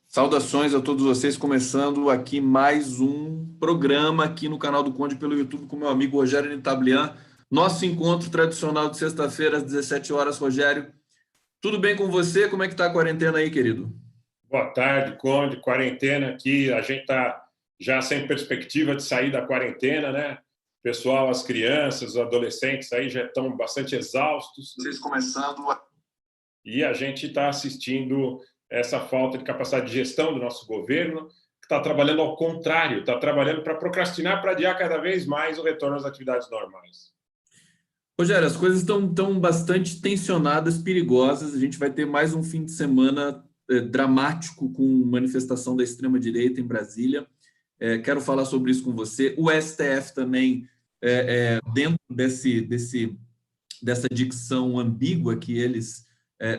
Saudações a todos vocês, começando aqui mais um programa aqui no canal do Conde pelo YouTube com meu amigo Rogério Nitablian. Nosso encontro tradicional de sexta-feira às 17 horas, Rogério. Tudo bem com você? Como é que tá a quarentena aí, querido? Boa tarde, Conde. Quarentena aqui. A gente está já sem perspectiva de sair da quarentena, né? Pessoal, as crianças, os adolescentes aí já estão bastante exaustos. Vocês começando. E a gente está assistindo essa falta de capacidade de gestão do nosso governo, que está trabalhando ao contrário, está trabalhando para procrastinar, para adiar cada vez mais o retorno às atividades normais. Rogério, as coisas estão bastante tensionadas, perigosas. A gente vai ter mais um fim de semana dramático com manifestação da extrema-direita em Brasília. Quero falar sobre isso com você. O STF também, dentro dessa dicção ambígua que eles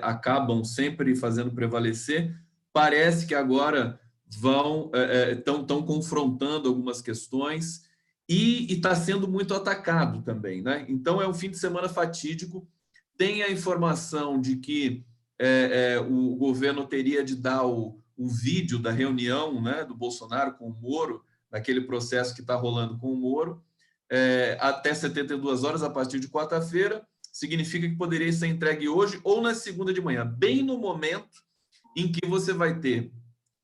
acabam sempre fazendo prevalecer, parece que agora estão confrontando algumas questões e está sendo muito atacado também, né? Então é um fim de semana fatídico. Tem a informação de que o governo teria de dar o vídeo da reunião, né, do Bolsonaro com o Moro, naquele processo que está rolando com o Moro, até 72 horas a partir de quarta-feira. Significa que poderia ser entregue hoje ou na segunda de manhã, bem no momento em que você vai ter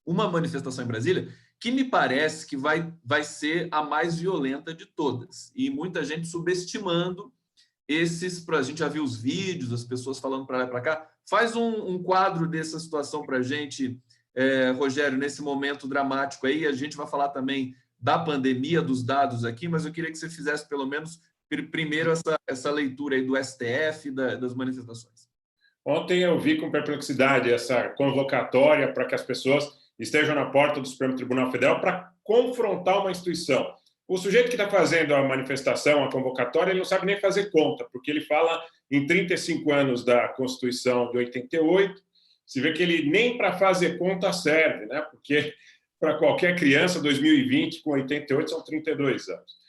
uma manifestação em Brasília que me parece que vai ser a mais violenta de todas. E muita gente subestimando esses... A gente já viu os vídeos, as pessoas falando para lá e para cá. Faz um quadro dessa situação para a gente, Rogério, nesse momento dramático aí. A gente vai falar também da pandemia, dos dados aqui, mas eu queria que você fizesse pelo menos primeiro essa leitura aí do STF, das manifestações. Ontem eu vi com perplexidade essa convocatória para que as pessoas estejam na porta do Supremo Tribunal Federal para confrontar uma instituição. O sujeito que está fazendo a manifestação, a convocatória, ele não sabe nem fazer conta, porque ele fala em 35 anos da Constituição de 88, se vê que ele nem para fazer conta serve, né? Porque para qualquer criança, 2020 com 88 são 32 anos.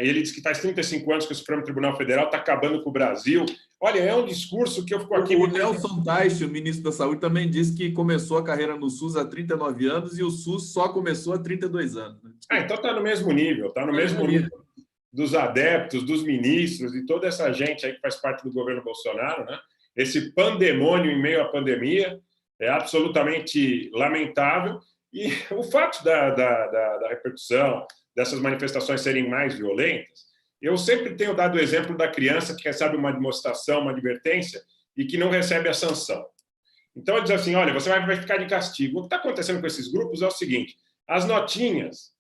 Ele diz que faz 35 anos que o Supremo Tribunal Federal está acabando com o Brasil. Olha, é um discurso que eu fico aqui... O Nelson Teich, o ministro da Saúde, também disse que começou a carreira no SUS há 39 anos e o SUS só começou há 32 anos. Né? Então está no mesmo nível, está no mesmo nível dos adeptos, dos ministros e toda essa gente aí que faz parte do governo Bolsonaro, né? Esse pandemônio em meio à pandemia é absolutamente lamentável. E o fato da repercussão dessas manifestações serem mais violentas, eu sempre tenho dado o exemplo da criança que recebe uma demonstração, uma advertência, e que não recebe a sanção. Então, ele diz assim, olha, você vai ficar de castigo. O que está acontecendo com esses grupos é o seguinte, as notinhas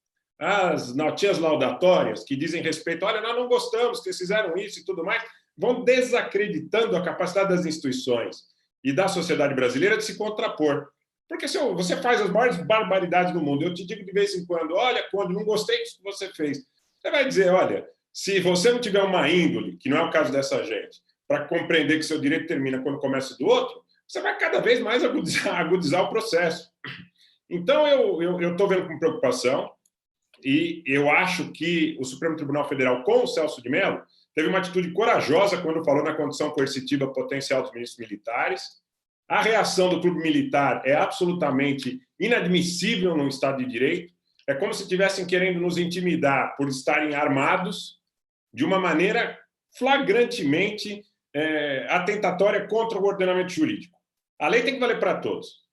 laudatórias, que dizem respeito, olha, nós não gostamos que eles fizeram isso e tudo mais, vão desacreditando a capacidade das instituições e da sociedade brasileira de se contrapor. Porque se você faz as maiores barbaridades do mundo, eu te digo de vez em quando, olha, quando não gostei disso que você fez, você vai dizer, olha, se você não tiver uma índole, que não é o caso dessa gente, para compreender que seu direito termina quando começa do outro, você vai cada vez mais agudizar o processo. Então, eu estou vendo com preocupação e eu acho que o Supremo Tribunal Federal, com o Celso de Mello, teve uma atitude corajosa quando falou na condição coercitiva potencial dos ministros militares. A reação do clube militar é absolutamente inadmissível num Estado de Direito. É como se estivessem querendo nos intimidar por estarem armados de uma maneira flagrantemente atentatória contra o ordenamento jurídico. A lei tem que valer para todos.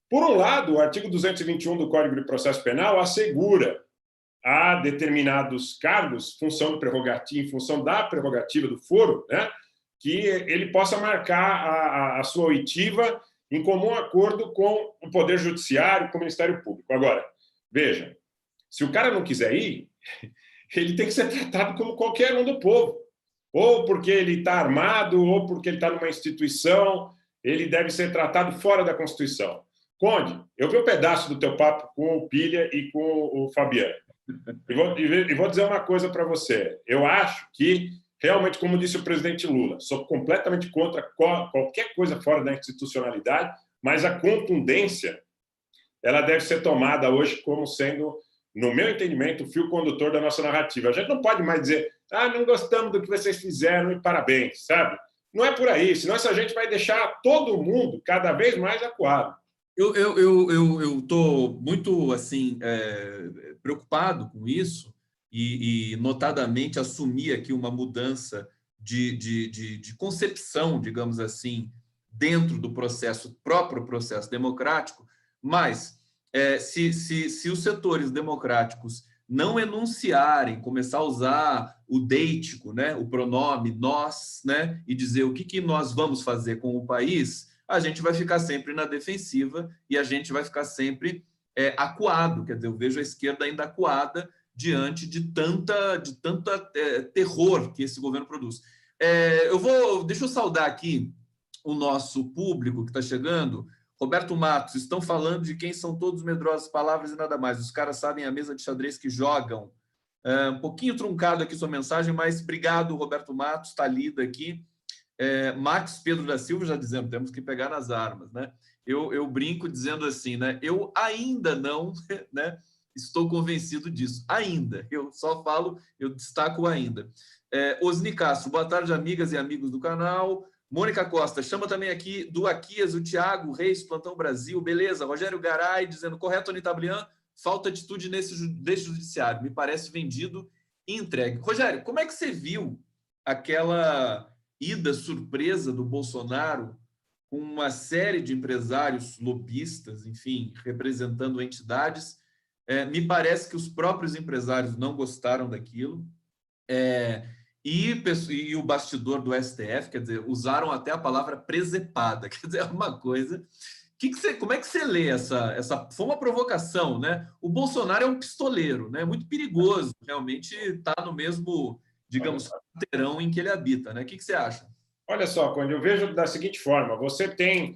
Por um lado, o artigo 221 do Código de Processo Penal assegura a determinados cargos, em função da prerrogativa do foro, né, que ele possa marcar a sua oitiva em comum acordo com o Poder Judiciário, com o Ministério Público. Agora, veja, se o cara não quiser ir, ele tem que ser tratado como qualquer um do povo. Ou porque ele está armado, ou porque ele está numa instituição, ele deve ser tratado fora da Constituição. Conde, eu vi um pedaço do teu papo com o Pilha e com o Fabiano. E vou dizer uma coisa para você. Eu acho que, realmente, como disse o presidente Lula, sou completamente contra qualquer coisa fora da institucionalidade, mas a contundência ela deve ser tomada hoje como sendo, no meu entendimento, o fio condutor da nossa narrativa. A gente não pode mais dizer, não gostamos do que vocês fizeram e parabéns, sabe? Não é por aí, senão essa gente vai deixar todo mundo cada vez mais acuado. Eu estou muito assim preocupado com isso e notadamente assumi aqui uma mudança de concepção, digamos assim, dentro do próprio processo democrático, mas se os setores democráticos não enunciarem, começar a usar o deítico, né, o pronome nós, né, e dizer o que nós vamos fazer com o país, a gente vai ficar sempre na defensiva e a gente vai ficar sempre acuado. Quer dizer, eu vejo a esquerda ainda acuada diante de tanta terror que esse governo produz. Deixa eu saudar aqui o nosso público que está chegando. Roberto Matos, estão falando de quem são todos medrosos, palavras e nada mais. Os caras sabem a mesa de xadrez que jogam. Um pouquinho truncado aqui sua mensagem, mas obrigado, Roberto Matos, está lida aqui. Max Pedro da Silva já dizendo, temos que pegar nas armas, né? Eu brinco dizendo assim, né? Eu ainda não, né, estou convencido disso, ainda. Eu só falo, eu destaco ainda. Osni Castro, boa tarde, amigas e amigos do canal. Mônica Costa, chama também aqui do Aquias, o Thiago Reis, Plantão Brasil, beleza. Rogério Garay dizendo, correto, Anita Blian, falta atitude nesse judiciário, me parece vendido e entregue. Rogério, como é que você viu aquela ida surpresa do Bolsonaro com uma série de empresários lobistas, enfim, representando entidades? Me parece que os próprios empresários não gostaram daquilo. E o bastidor do STF, quer dizer, usaram até a palavra presepada, quer dizer, é uma coisa. Como é que você lê essa? Foi uma provocação, né? O Bolsonaro é um pistoleiro, né? Muito perigoso, realmente está no mesmo, digamos, quarteirão em que ele habita, né? O que você acha? Olha só, quando eu vejo da seguinte forma, você tem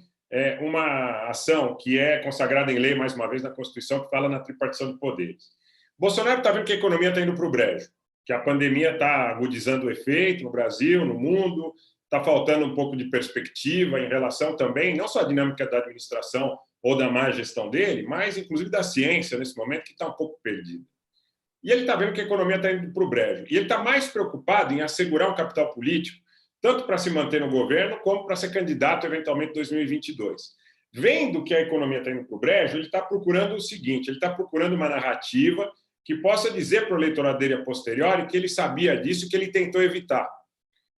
uma ação que é consagrada em lei, mais uma vez, na Constituição, que fala na tripartição de poderes. Bolsonaro está vendo que a economia está indo para o brejo, que a pandemia está agudizando o efeito no Brasil, no mundo, está faltando um pouco de perspectiva em relação também, não só à dinâmica da administração ou da má gestão dele, mas, inclusive, da ciência, nesse momento, que está um pouco perdida. E ele está vendo que a economia está indo para o brejo. E ele está mais preocupado em assegurar um capital político, tanto para se manter no governo, como para ser candidato, eventualmente, em 2022. Vendo que a economia está indo para o brejo, ele está procurando o seguinte, ele está procurando uma narrativa que possa dizer para o eleitorado dele a posteriori que ele sabia disso e que ele tentou evitar.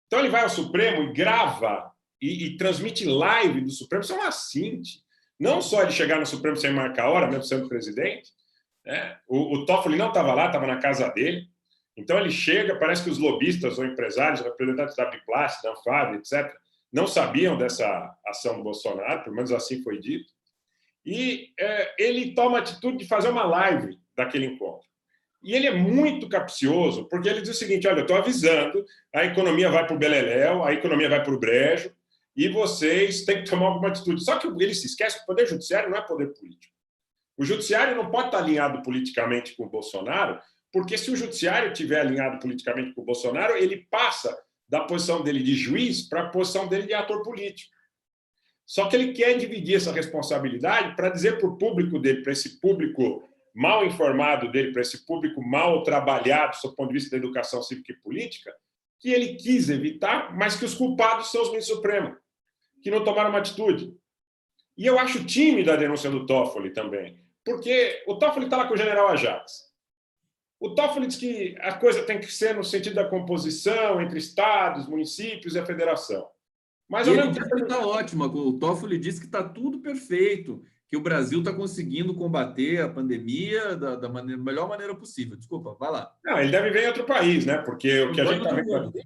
Então, ele vai ao Supremo e grava e transmite live do Supremo. Isso é uma cinte. Não só ele chegar no Supremo sem marcar a hora, mesmo sendo presidente. Né? O Toffoli não estava lá, estava na casa dele. Então, ele chega, parece que os lobistas ou empresários, representantes da Biplast, da Anfávia, etc., não sabiam dessa ação do Bolsonaro, pelo menos assim foi dito. E ele toma a atitude de fazer uma live daquele encontro. E ele é muito capcioso, porque ele diz o seguinte, olha, eu estou avisando, a economia vai para o beleléu, a economia vai para o brejo, e vocês têm que tomar alguma atitude. Só que ele se esquece que o poder judiciário não é poder político. O judiciário não pode estar alinhado politicamente com o Bolsonaro, porque se o judiciário estiver alinhado politicamente com o Bolsonaro, ele passa da posição dele de juiz para a posição dele de ator político. Só que ele quer dividir essa responsabilidade para dizer para o público dele, para esse público mal informado dele, para esse público mal trabalhado, do ponto de vista da educação cívica e política, que ele quis evitar, mas que os culpados são os ministros supremos, que não tomaram uma atitude. E eu acho tímida a denúncia do Toffoli também, porque o Toffoli está lá com o general Ajax. O Toffoli diz que a coisa tem que ser no sentido da composição entre estados, municípios e a federação. Mas ele disse que está ótimo. O Toffoli disse que está tudo perfeito, que o Brasil está conseguindo combater a pandemia da melhor maneira possível. Desculpa, vai lá. Não, ele deve ver em outro país, né? Porque o que a gente está vendo aqui,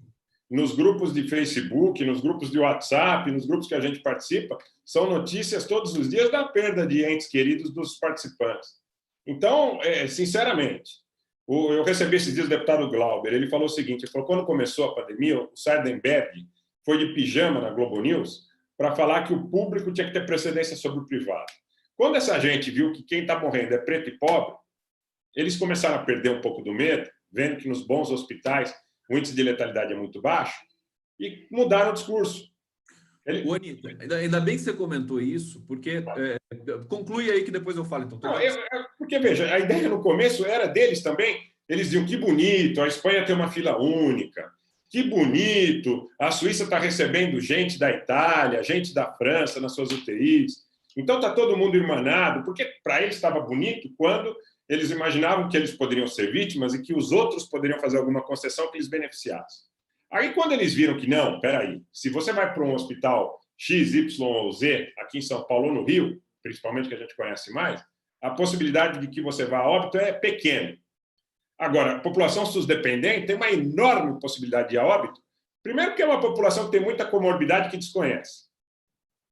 nos grupos de Facebook, nos grupos de WhatsApp, nos grupos que a gente participa, são notícias todos os dias da perda de entes queridos dos participantes. Então, sinceramente, eu recebi esses dias o deputado Glauber, ele falou o seguinte, ele falou, quando começou a pandemia, o Sardenberg foi de pijama na Globo News para falar que o público tinha que ter precedência sobre o privado. Quando essa gente viu que quem está morrendo é preto e pobre, eles começaram a perder um pouco do medo, vendo que nos bons hospitais o índice de letalidade é muito baixo, e mudaram o discurso. Anitta, ainda bem que você comentou isso, porque conclui aí que depois eu falo. Então, porque, veja, a ideia no começo era deles também, eles diziam que bonito, a Espanha tem uma fila única, que bonito, a Suíça está recebendo gente da Itália, gente da França nas suas UTIs. Então está todo mundo irmanado, porque para eles estava bonito quando eles imaginavam que eles poderiam ser vítimas e que os outros poderiam fazer alguma concessão que eles beneficiassem. Aí, quando eles viram que não, peraí, se você vai para um hospital X, Y ou Z, aqui em São Paulo ou no Rio, principalmente que a gente conhece mais, a possibilidade de que você vá a óbito é pequena. Agora, a população SUS-dependente tem uma enorme possibilidade de ir a óbito. Primeiro porque é uma população que tem muita comorbidade que desconhece.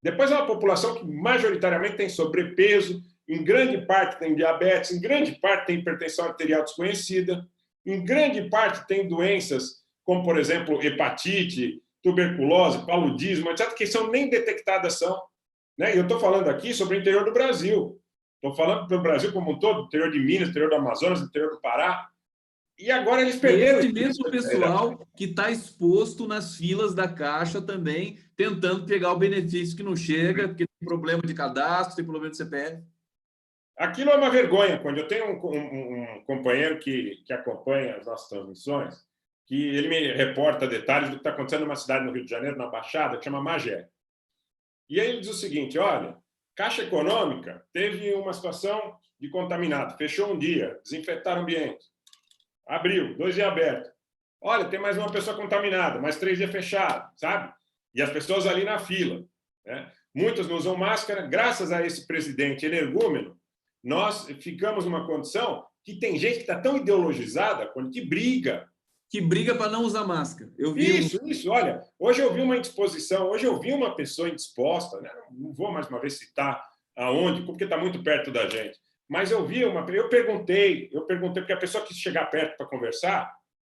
Depois é uma população que majoritariamente tem sobrepeso, em grande parte tem diabetes, em grande parte tem hipertensão arterial desconhecida, em grande parte tem doenças como, por exemplo, hepatite, tuberculose, paludismo, etc., que são nem detectadas são. Né? E eu estou falando aqui sobre o interior do Brasil. Estou falando do Brasil como um todo, interior de Minas, interior do Amazonas, interior do Pará. E agora eles perderam. Esse mesmo pessoal que está exposto nas filas da Caixa também, tentando pegar o benefício que não chega, porque tem problema de cadastro, tem problema de CPF. Aquilo é uma vergonha. Quando eu tenho um companheiro que acompanha as nossas transmissões, que ele me reporta detalhes do que está acontecendo numa cidade no Rio de Janeiro, na Baixada, que chama Magé. E aí ele diz o seguinte, olha, Caixa Econômica teve uma situação de contaminado, fechou um dia, desinfetaram o ambiente, abriu, 2 dias aberto. Olha, tem mais uma pessoa contaminada, mais 3 dias fechado, sabe? E as pessoas ali na fila. Né? Muitas não usam máscara. Graças a esse presidente energúmeno, nós ficamos numa condição que tem gente que está tão ideologizada que briga. Que briga para não usar máscara. Eu vi Isso. Olha, hoje eu vi uma indisposição, hoje eu vi uma pessoa indisposta, né? Não vou mais uma vez citar aonde, porque está muito perto da gente. Mas eu perguntei, porque a pessoa quis chegar perto para conversar,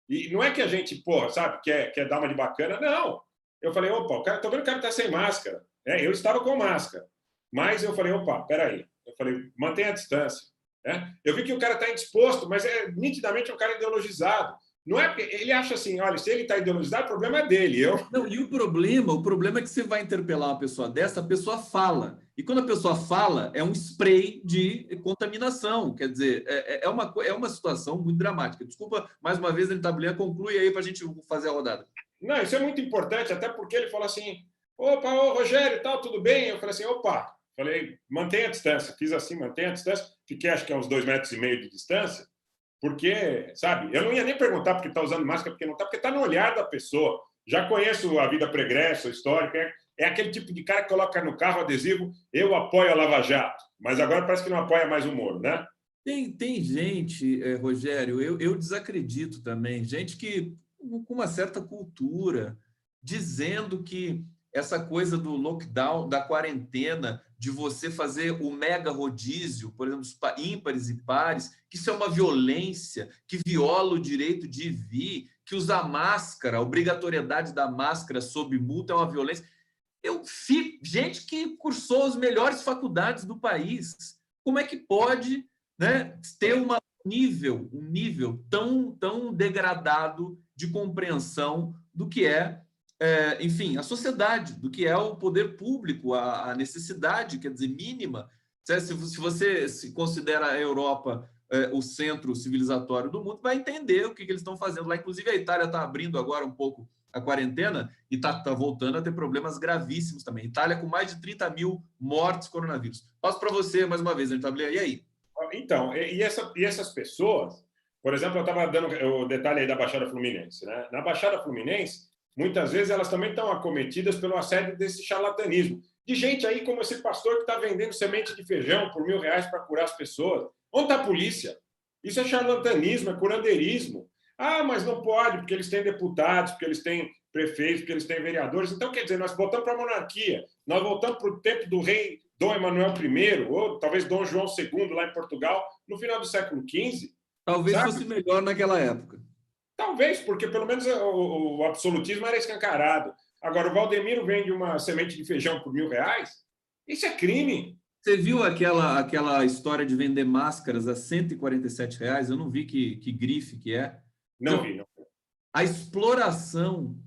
e não é que a gente, sabe, quer dar uma de bacana, não. Eu falei, opa, tô vendo que o cara está sem máscara. Eu estava com máscara, mas eu falei, opa, peraí. Eu falei, mantenha a distância. Eu vi que o cara está indisposto, mas nitidamente um cara ideologizado. Não é porque ele acha assim, olha, se ele está ideologizado, o problema é dele. Não, e o problema é que você vai interpelar uma pessoa dessa, a pessoa fala. E quando a pessoa fala, é um spray de contaminação. Quer dizer, é uma situação muito dramática. Desculpa, mais uma vez, ele tabuleiro, conclui aí para a gente fazer a rodada. Não, isso é muito importante, até porque ele falou assim, opa, ô, Rogério, tal, tudo bem? Eu falei assim, opa, mantenha a distância. Fiz assim, mantenha a distância. Fiquei, acho que a uns 2,5 metros de distância. Porque, sabe, eu não ia nem perguntar porque está usando máscara, porque não está, porque está no olhar da pessoa. Já conheço a vida pregressa, histórica, é aquele tipo de cara que coloca no carro adesivo, eu apoio a Lava Jato, mas agora parece que não apoia mais o Moro, né? Tem gente, Rogério, eu desacredito também, gente que com uma certa cultura, dizendo que essa coisa do lockdown, da quarentena, de você fazer o mega rodízio, por exemplo, ímpares e pares, que isso é uma violência, que viola o direito de vir, que usar máscara, a obrigatoriedade da máscara sob multa é uma violência. Gente que cursou as melhores faculdades do país, como é que pode, né, ter um nível tão degradado de compreensão do que enfim, a sociedade, do que é o poder público, a necessidade, quer dizer, mínima. Se você se considera a Europa o centro civilizatório do mundo, vai entender o que eles estão fazendo lá. Inclusive, a Itália está abrindo agora um pouco a quarentena e está voltando a ter problemas gravíssimos também. Itália com mais de 30 mil mortes coronavírus. Passo para você, mais uma vez, e aí? Então, e essas pessoas, por exemplo, eu estava dando o detalhe aí da Baixada Fluminense. Né? Na Baixada Fluminense, muitas vezes elas também estão acometidas pelo assédio desse charlatanismo. De gente aí como esse pastor que está vendendo semente de feijão por R$1.000 para curar as pessoas. Onde está a polícia? Isso é charlatanismo, é curandeirismo. Ah, mas não pode, porque eles têm deputados, porque eles têm prefeitos, porque eles têm vereadores. Então, quer dizer, nós voltamos para a monarquia, nós voltamos para o tempo do rei Dom Emanuel I, ou talvez Dom João II, lá em Portugal, no final do século XV. Talvez fosse melhor naquela época. Talvez, porque pelo menos o absolutismo era escancarado. Agora, o Valdemiro vende uma semente de feijão por R$1.000? Isso é crime. Você viu aquela história de vender máscaras a R$147? Eu não vi que grife que é. Não vi. A exploração,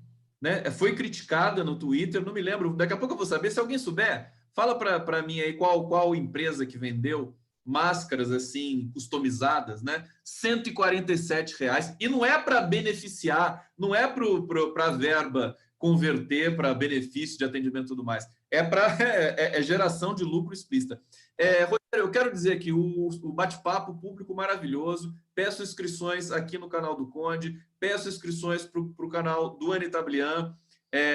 né, foi criticada no Twitter, não me lembro. Daqui a pouco eu vou saber. Se alguém souber, fala para mim aí qual empresa que vendeu máscaras assim customizadas, né? R$147. E não é para beneficiar, não é para a verba converter para benefício de atendimento e tudo mais. É geração de lucro explícita. Rogério, eu quero dizer que o bate-papo público maravilhoso. Peço inscrições aqui no canal do Conde, peço inscrições para o canal do Anitablian,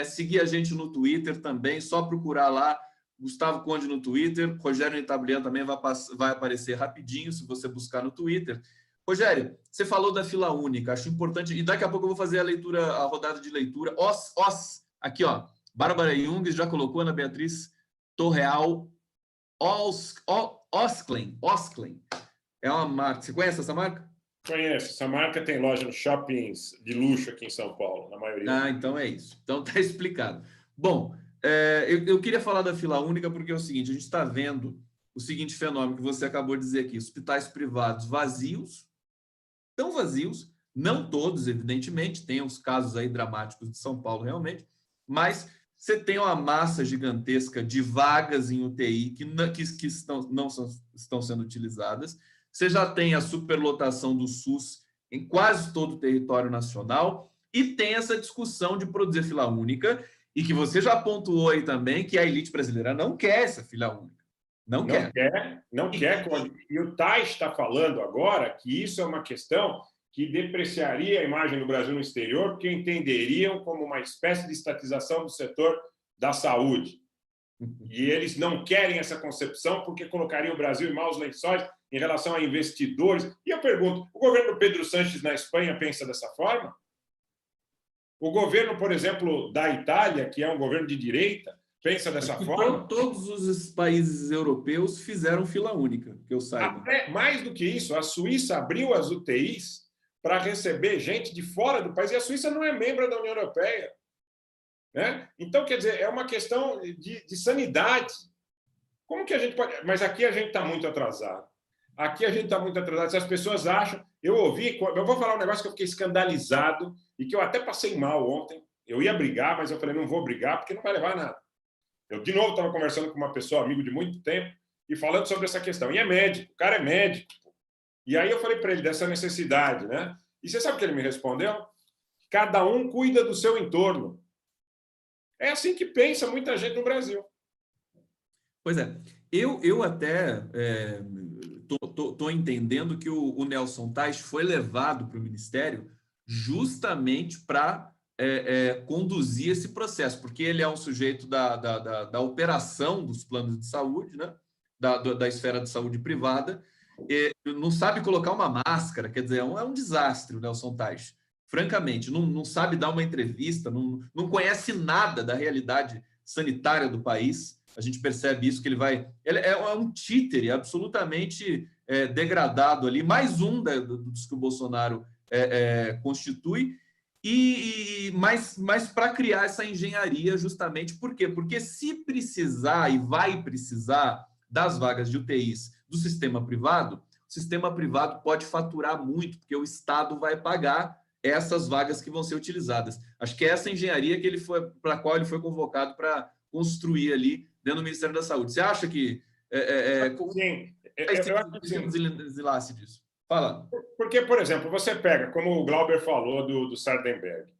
seguir a gente no Twitter também, só procurar lá Gustavo Conde no Twitter, Rogério Anitablian também vai aparecer rapidinho se você buscar no Twitter. Rogério, você falou da fila única, acho importante, e daqui a pouco eu vou fazer a rodada de leitura. Aqui, ó, Bárbara Jung já colocou, Ana Beatriz Torreal, Osklen. É uma marca. Você conhece essa marca? Conheço. Essa marca tem loja nos shoppings de luxo aqui em São Paulo, na maioria. Ah, então é isso. Então tá explicado. Bom, eu queria falar da fila única porque é o seguinte, a gente está vendo o seguinte fenômeno que você acabou de dizer aqui, hospitais privados vazios, tão vazios, não todos, evidentemente, tem uns casos aí dramáticos de São Paulo realmente, mas você tem uma massa gigantesca de vagas em UTI que não estão sendo utilizadas. Você já tem a superlotação do SUS em quase todo o território nacional e tem essa discussão de produzir fila única e que você já pontuou aí também que a elite brasileira não quer essa fila única. Não quer. E o Tais está falando agora que isso é uma questão que depreciaria a imagem do Brasil no exterior, porque entenderiam como uma espécie de estatização do setor da saúde. E eles não querem essa concepção porque colocariam o Brasil em maus lençóis em relação a investidores. E eu pergunto, o governo Pedro Sánchez na Espanha pensa dessa forma? O governo, por exemplo, da Itália, que é um governo de direita, pensa dessa forma? Todos os países europeus fizeram fila única, que eu saiba. Mais do que isso, a Suíça abriu as UTIs para receber gente de fora do país, e a Suíça não é membro da União Europeia. Né? Então, quer dizer, é uma questão de sanidade. Como que a gente pode... Mas aqui a gente está muito atrasado. Se as pessoas acham... Eu vou falar um negócio que eu fiquei escandalizado e que eu até passei mal ontem. Eu ia brigar, mas eu falei, não vou brigar porque não vai levar a nada. Eu, de novo, estava conversando com uma pessoa, amigo de muito tempo, e falando sobre essa questão. E é médico, o cara é médico. E aí eu falei para ele dessa necessidade, né? E você sabe o que ele me respondeu? Cada um cuida do seu entorno. É assim que pensa muita gente no Brasil. Pois é. Eu até estou entendendo que o Nelson Tais foi levado para o Ministério justamente para conduzir esse processo, porque ele é um sujeito da operação dos planos de saúde, né? Da esfera de saúde privada, não sabe colocar uma máscara, quer dizer, é um desastre o Nelson Tais. Francamente, não sabe dar uma entrevista, não conhece nada da realidade sanitária do país. A gente percebe isso, que ele é um títere absolutamente degradado ali, mais um dos que o Bolsonaro constitui, mas para criar essa engenharia justamente, por quê? Porque se precisar, e vai precisar, das vagas de UTIs do sistema privado, o sistema privado pode faturar muito, porque o Estado vai pagar essas vagas que vão ser utilizadas. Acho que é essa engenharia para a qual ele foi convocado para construir ali dentro do Ministério da Saúde. Você acha que... Sim, eu acho que sim. Desenlace disso. Fala. Porque, por exemplo, você pega, como o Glauber falou do Sardenberg,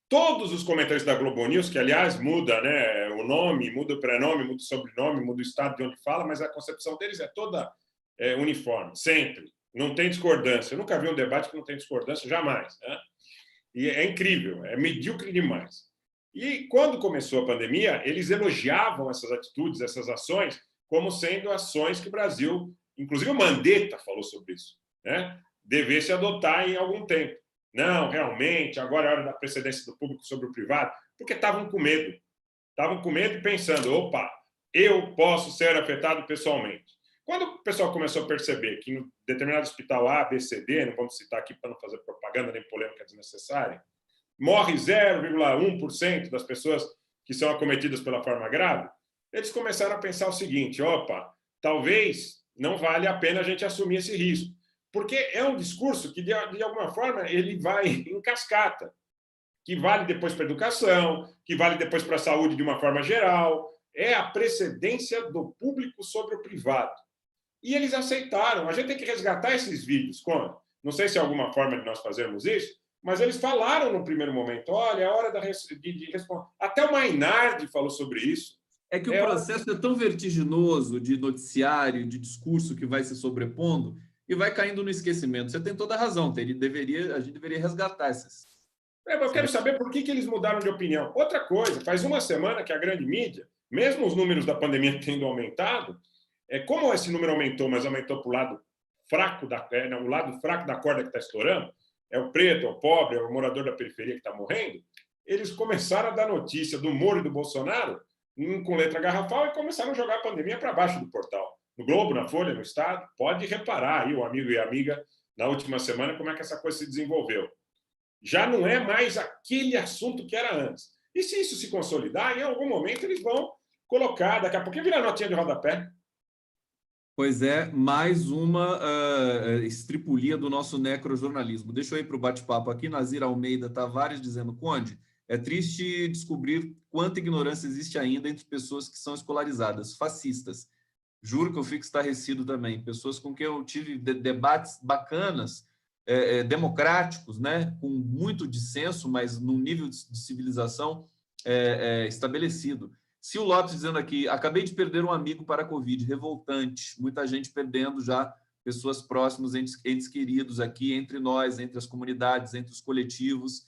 todos os comentários da Globo News, que, aliás, muda, né, o nome, muda o prenome, muda o sobrenome, muda o estado de onde fala, mas a concepção deles é toda uniforme, sempre. Não tem discordância. Eu nunca vi um debate que não tem discordância, jamais. Né? E é incrível, é medíocre demais. E quando começou a pandemia, eles elogiavam essas atitudes, essas ações, como sendo ações que o Brasil, inclusive o Mandetta falou sobre isso, né, devesse adotar em algum tempo. Não, realmente, agora é a hora da precedência do público sobre o privado, porque estavam com medo. Estavam com medo e pensando, opa, eu posso ser afetado pessoalmente. Quando o pessoal começou a perceber que em determinado hospital A, B, C, D, não vamos citar aqui para não fazer propaganda nem polêmica desnecessária, morre 0,1% das pessoas que são acometidas pela forma grave, eles começaram a pensar o seguinte, opa, talvez não vale a pena a gente assumir esse risco. Porque é um discurso que, de alguma forma, ele vai em cascata, que vale depois para a educação, que vale depois para a saúde de uma forma geral. É a precedência do público sobre o privado. E eles aceitaram. A gente tem que resgatar esses vídeos. Como? Não sei se é alguma forma de nós fazermos isso, mas eles falaram no primeiro momento, olha, é hora de responder. Até o Mainardi falou sobre isso. É que o processo é tão vertiginoso de noticiário, de discurso que vai se sobrepondo e vai caindo no esquecimento. Você tem toda a razão, a gente deveria resgatar essas. Eu quero saber por que eles mudaram de opinião. Outra coisa, faz uma semana que a grande mídia, mesmo os números da pandemia tendo aumentado, como esse número aumentou, mas aumentou para o lado fraco o lado fraco da corda que está estourando, é o preto, é o pobre, é o morador da periferia que está morrendo, eles começaram a dar notícia do Moro e do Bolsonaro com letra garrafal e começaram a jogar a pandemia para baixo do portal. No Globo, na Folha, no Estado, pode reparar aí, o amigo e a amiga, na última semana, como é que essa coisa se desenvolveu. Já não é mais aquele assunto que era antes. E se isso se consolidar, em algum momento eles vão colocar, daqui a pouquinho vira notinha de rodapé. Pois é, mais uma estripulia do nosso necrojornalismo. Deixa eu ir para o bate-papo aqui. Nazir Almeida Tavares dizendo, Conde, é triste descobrir quanta ignorância existe ainda entre pessoas que são escolarizadas, fascistas. Juro que eu fico estarrecido também. Pessoas com quem eu tive debates bacanas, democráticos, né? Com muito dissenso, mas num nível de civilização estabelecido. Sil Lopes dizendo aqui, acabei de perder um amigo para a Covid, revoltante, muita gente perdendo já pessoas próximas, entes queridos aqui, entre nós, entre as comunidades, entre os coletivos.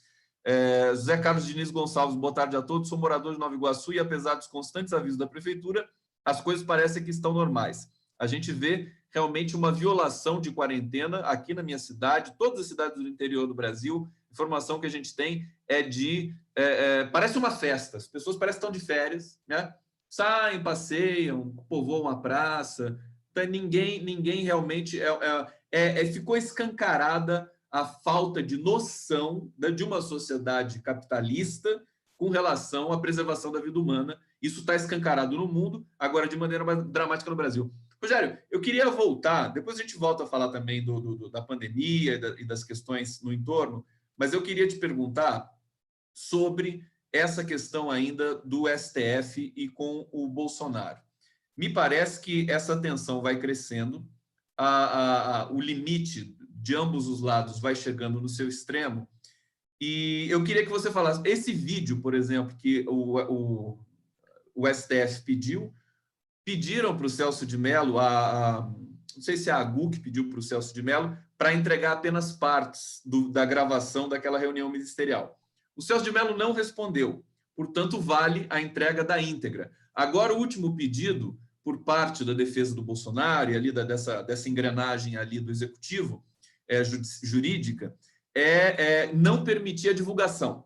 José Carlos Diniz Gonçalves, boa tarde a todos, sou morador de Nova Iguaçu e apesar dos constantes avisos da Prefeitura, as coisas parecem que estão normais. A gente vê realmente uma violação de quarentena aqui na minha cidade, todas as cidades do interior do Brasil, informação que a gente tem é de... parece uma festa, as pessoas parecem que estão de férias, né? Saem, passeiam, povoam a praça, então, ninguém realmente... ficou escancarada a falta de noção de uma sociedade capitalista com relação à preservação da vida humana. Isso está escancarado no mundo, agora de maneira mais dramática no Brasil. Rogério, eu queria voltar, depois a gente volta a falar também da pandemia e das questões no entorno, mas eu queria te perguntar sobre essa questão ainda do STF e com o Bolsonaro. Me parece que essa tensão vai crescendo, o limite de ambos os lados vai chegando no seu extremo, e eu queria que você falasse, esse vídeo, por exemplo, que o STF pediram para o Celso de Mello, não sei se é a AGU que pediu para o Celso de Mello, para entregar apenas partes da gravação daquela reunião ministerial. O Celso de Mello não respondeu, portanto, vale a entrega da íntegra. Agora, o último pedido, por parte da defesa do Bolsonaro e ali dessa engrenagem ali do executivo jurídica, não permitir a divulgação.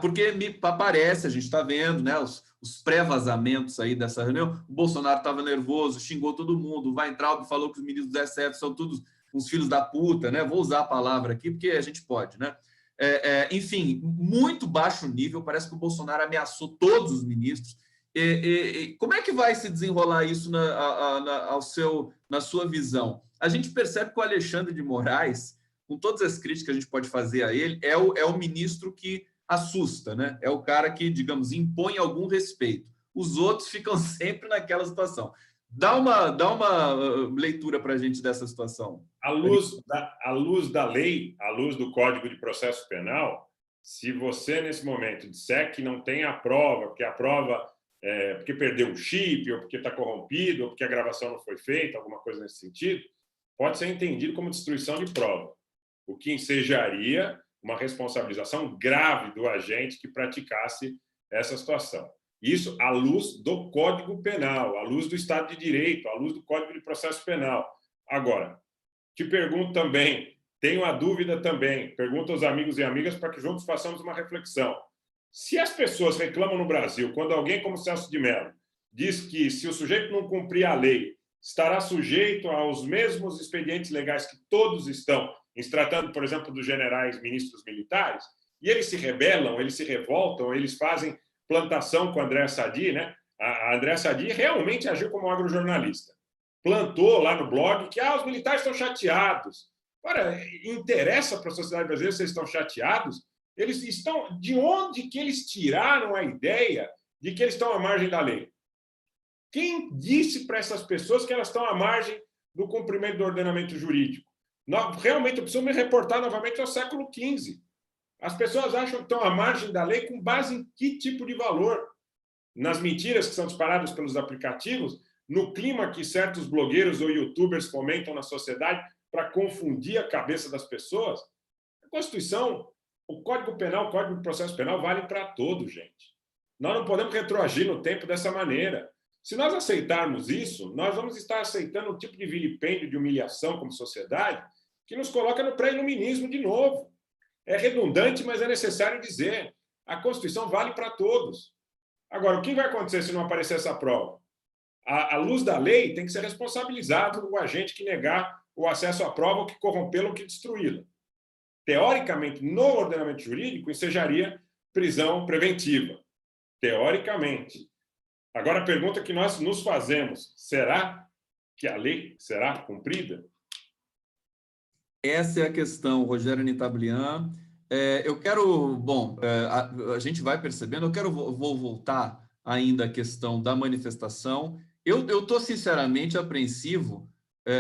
Porque me parece, a gente está vendo, né, os pré-vazamentos aí dessa reunião, o Bolsonaro estava nervoso, xingou todo mundo, o Weintraub falou que os ministros do STF são todos uns filhos da puta, né? Vou usar a palavra aqui porque a gente pode, né? Enfim, muito baixo nível, parece que o Bolsonaro ameaçou todos os ministros. Como é que vai se desenrolar isso na sua visão? A gente percebe que o Alexandre de Moraes, com todas as críticas que a gente pode fazer a ele, é o ministro que assusta, né? É o cara que, digamos, impõe algum respeito. Os outros ficam sempre naquela situação. Dá uma leitura para a gente dessa situação. À luz da lei, à luz do Código de Processo Penal, se você, nesse momento, disser que não tem a prova, porque a prova porque perdeu o chip, ou porque está corrompido, ou porque a gravação não foi feita, alguma coisa nesse sentido, pode ser entendido como destruição de prova, o que ensejaria uma responsabilização grave do agente que praticasse essa situação. Isso à luz do Código Penal, à luz do Estado de Direito, à luz do Código de Processo Penal. Agora, te pergunto também, tenho a dúvida também, pergunto aos amigos e amigas para que juntos façamos uma reflexão. Se as pessoas reclamam no Brasil, quando alguém como Celso de Mello diz que se o sujeito não cumprir a lei, estará sujeito aos mesmos expedientes legais que todos estão, em se tratando, por exemplo, dos generais ministros militares, e eles se rebelam, eles se revoltam, eles fazem plantação com a Andréa Sadi, né? A Andréa Sadi realmente agiu como agrojornalista. Plantou lá no blog que os militares estão chateados. Ora, interessa para a sociedade brasileira se eles estão chateados? Eles estão... De onde que eles tiraram a ideia de que eles estão à margem da lei? Quem disse para essas pessoas que elas estão à margem do cumprimento do ordenamento jurídico? Realmente, eu preciso me reportar novamente ao século XV. As pessoas acham que estão à margem da lei com base em que tipo de valor? Nas mentiras que são disparadas pelos aplicativos, no clima que certos blogueiros ou youtubers fomentam na sociedade para confundir a cabeça das pessoas. A Constituição, o Código Penal, o Código de Processo Penal vale para todos, gente. Nós não podemos retroagir no tempo dessa maneira. Se nós aceitarmos isso, nós vamos estar aceitando um tipo de vilipêndio, de humilhação como sociedade, que nos coloca no pré-iluminismo de novo. É redundante, mas é necessário dizer. A Constituição vale para todos. Agora, o que vai acontecer se não aparecer essa prova? À luz da lei, tem que ser responsabilizado o agente que negar o acesso à prova, ou que corrompê-la, ou que destruí-la. Teoricamente, no ordenamento jurídico, ensejaria prisão preventiva. Teoricamente. Agora, a pergunta que nós nos fazemos, será que a lei será cumprida? Essa é a questão, Rogério Nitablian. Eu quero, bom, a gente vai percebendo, vou voltar ainda à questão da manifestação. Eu estou sinceramente apreensivo,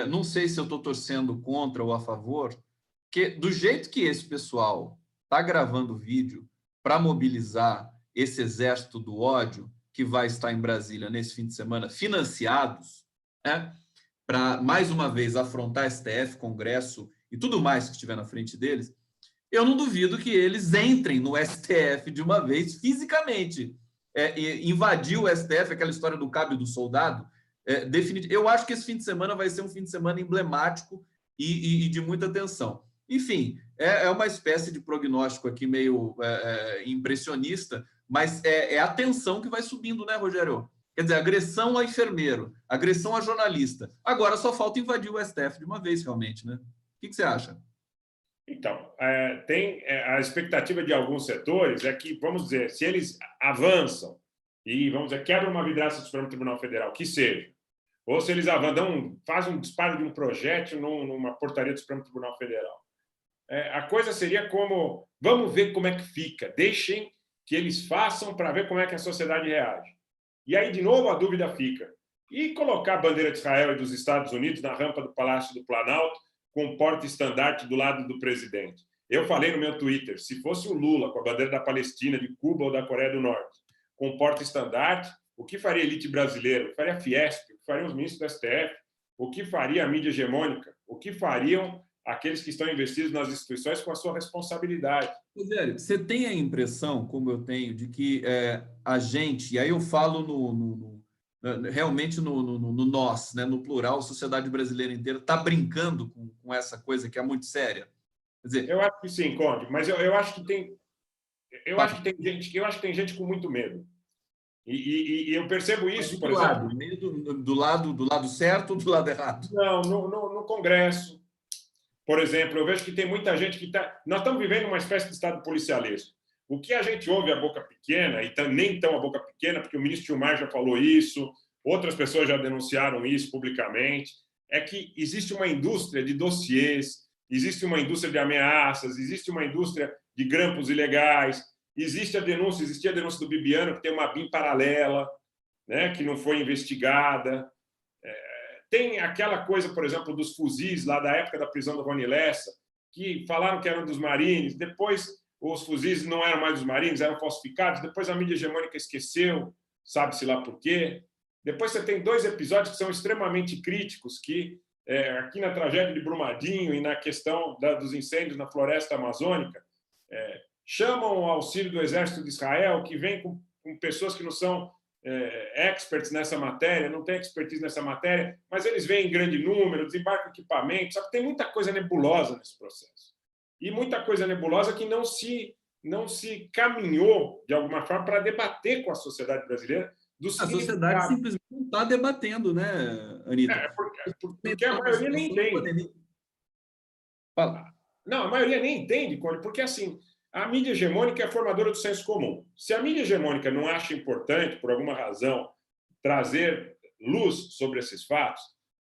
não sei se eu estou torcendo contra ou a favor, que do jeito que esse pessoal está gravando vídeo para mobilizar esse exército do ódio que vai estar em Brasília nesse fim de semana, financiados, né, para, mais uma vez, afrontar STF, Congresso e tudo mais que estiver na frente deles, eu não duvido que eles entrem no STF de uma vez fisicamente. Invadir o STF, aquela história do cabo e do soldado, eu acho que esse fim de semana vai ser um fim de semana emblemático e de muita tensão. Enfim, é uma espécie de prognóstico aqui meio impressionista, mas é a tensão que vai subindo, né, Rogério? Quer dizer, agressão a enfermeiro, agressão a jornalista. Agora só falta invadir o STF de uma vez, realmente, né? O que você acha? Então, tem a expectativa de alguns setores é que, vamos dizer, se eles avançam e, vamos dizer, quebram uma vidraça do Supremo Tribunal Federal, que seja, ou se eles avançam, fazem um disparo de um projétil numa portaria do Supremo Tribunal Federal. A coisa seria como, vamos ver como é que fica, deixem que eles façam para ver como é que a sociedade reage. E aí, de novo, a dúvida fica. E colocar a bandeira de Israel e dos Estados Unidos na rampa do Palácio do Planalto, com porta-estandarte do lado do presidente? Eu falei no meu Twitter, se fosse o Lula com a bandeira da Palestina, de Cuba ou da Coreia do Norte, com porta-estandarte, o que faria a elite brasileira? O que faria a Fiesp? O que fariam os ministros do STF? O que faria a mídia hegemônica? O que fariam aqueles que estão investidos nas instituições com a sua responsabilidade? Rogério, você tem a impressão, como eu tenho, de que a gente, e aí eu falo realmente no nós, né, no plural, a sociedade brasileira inteira está brincando com essa coisa que é muito séria? Quer dizer, eu acho que sim, Conde, mas eu acho que tem, eu acho que tem gente com muito medo. E eu percebo isso, por exemplo. Medo do lado certo ou do lado errado? Não, no Congresso, por exemplo, eu vejo que tem muita gente que está. Nós estamos vivendo uma espécie de estado policialesco. O que a gente ouve a boca pequena, e nem tão a boca pequena, porque o ministro Gilmar já falou isso, outras pessoas já denunciaram isso publicamente, é que existe uma indústria de dossiês, existe uma indústria de ameaças, existe uma indústria de grampos ilegais, existia a denúncia do Bibiano, que tem uma BIM paralela, né, que não foi investigada. Tem aquela coisa, por exemplo, dos fuzis lá da época da prisão do Rony Lessa, que falaram que eram dos Marines, depois os fuzis não eram mais dos Marines, eram falsificados, depois a mídia hegemônica esqueceu, sabe-se lá por quê. Depois você tem 2 episódios que são extremamente críticos, que aqui na tragédia de Brumadinho e na questão dos incêndios na floresta amazônica, chamam o auxílio do Exército de Israel, que vem com pessoas que não são experts nessa matéria, não tem expertise nessa matéria, mas eles vêm em grande número, desembarcam equipamento, só que tem muita coisa nebulosa nesse processo. E muita coisa nebulosa que não se caminhou, de alguma forma, para debater com a sociedade brasileira. A sociedade simplesmente não está debatendo, né, Anitta? Porque a maioria nem entende. Não, a maioria nem entende, porque assim, a mídia hegemônica é a formadora do senso comum. Se a mídia hegemônica não acha importante, por alguma razão, trazer luz sobre esses fatos,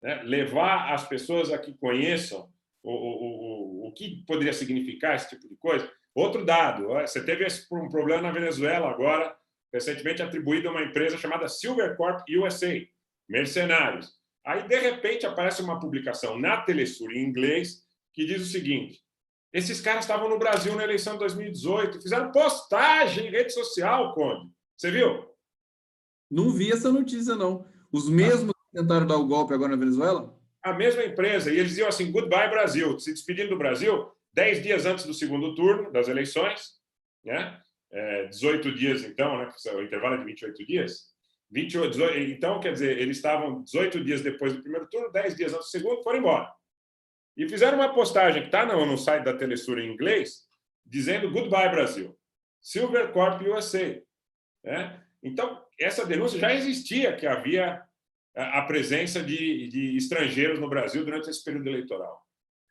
né, levar as pessoas a que conheçam o que poderia significar esse tipo de coisa. Outro dado, você teve um problema na Venezuela agora, recentemente atribuído a uma empresa chamada Silvercorp USA, mercenários. Aí, de repente, aparece uma publicação na Telesur em inglês, que diz o seguinte: esses caras estavam no Brasil na eleição de 2018, fizeram postagem em rede social, Conde. Você viu? Não vi essa notícia, não. Os mesmos que tentaram dar o golpe agora na Venezuela? A mesma empresa. E eles diziam assim, goodbye, Brasil. Se despedindo do Brasil 10 dias antes do segundo turno das eleições, né? 18 dias, então, né? O intervalo é de 28 dias. 18, então, quer dizer, eles estavam 18 dias depois do primeiro turno, 10 dias antes do segundo, foram embora. E fizeram uma postagem que está no site da Telesur em inglês, dizendo goodbye, Brasil. Silvercorp USA. Né? Então, essa denúncia já existia, que havia a presença de estrangeiros no Brasil durante esse período eleitoral.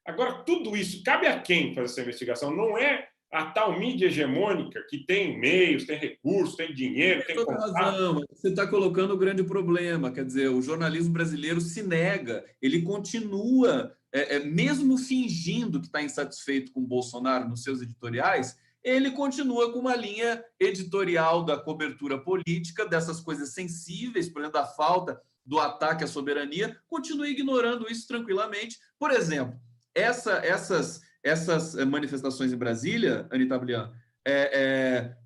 Agora, tudo isso, cabe a quem fazer essa investigação? Não é a tal mídia hegemônica que tem meios, tem recursos, tem dinheiro, tem contato. Razão. Você está colocando o grande problema. Quer dizer, o jornalismo brasileiro se nega, ele continua, mesmo fingindo que está insatisfeito com o Bolsonaro nos seus editoriais, ele continua com uma linha editorial da cobertura política, dessas coisas sensíveis, por exemplo, da falta do ataque à soberania, continua ignorando isso tranquilamente. Por exemplo, essas manifestações em Brasília, Anita Blian,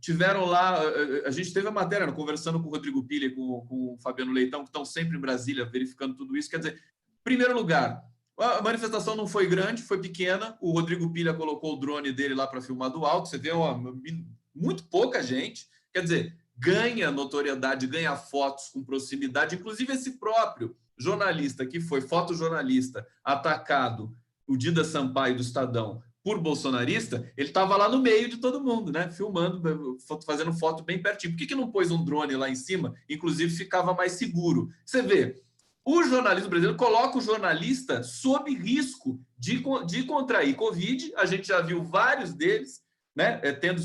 tiveram lá, a gente teve a matéria, né, conversando com o Rodrigo Pilha e com o Fabiano Leitão, que estão sempre em Brasília verificando tudo isso. Quer dizer, em primeiro lugar, a manifestação não foi grande, foi pequena. O Rodrigo Pilha colocou o drone dele lá para filmar do alto. Você vê muito pouca gente. Quer dizer, ganha notoriedade, ganha fotos com proximidade. Inclusive, esse próprio jornalista que foi fotojornalista atacado, o Dida Sampaio do Estadão, por bolsonarista, ele estava lá no meio de todo mundo, né? Filmando, fazendo foto bem pertinho. Por que não pôs um drone lá em cima? Inclusive, ficava mais seguro. Você vê, o jornalismo brasileiro coloca o jornalista sob risco de contrair Covid. A gente já viu vários deles, né,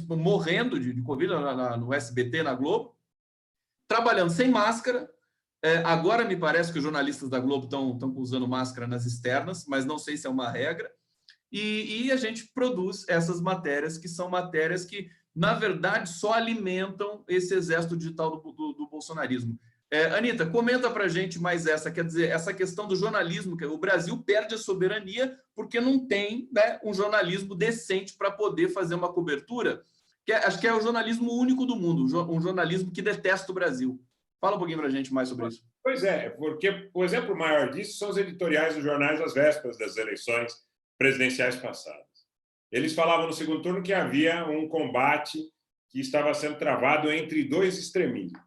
morrendo de Covid no SBT, na Globo, trabalhando sem máscara. Agora me parece que os jornalistas da Globo estão usando máscara nas externas, mas não sei se é uma regra. E a gente produz essas matérias, que são matérias que, na verdade, só alimentam esse exército digital do bolsonarismo. Anita, comenta para a gente mais essa, quer dizer, essa questão do jornalismo, que o Brasil perde a soberania porque não tem, né, um jornalismo decente para poder fazer uma cobertura, acho que é o jornalismo único do mundo, um jornalismo que detesta o Brasil. Fala um pouquinho para a gente mais sobre isso. Pois é, porque o exemplo maior disso são os editoriais dos jornais às vésperas das eleições presidenciais passadas. Eles falavam no segundo turno que havia um combate que estava sendo travado entre dois extremismos.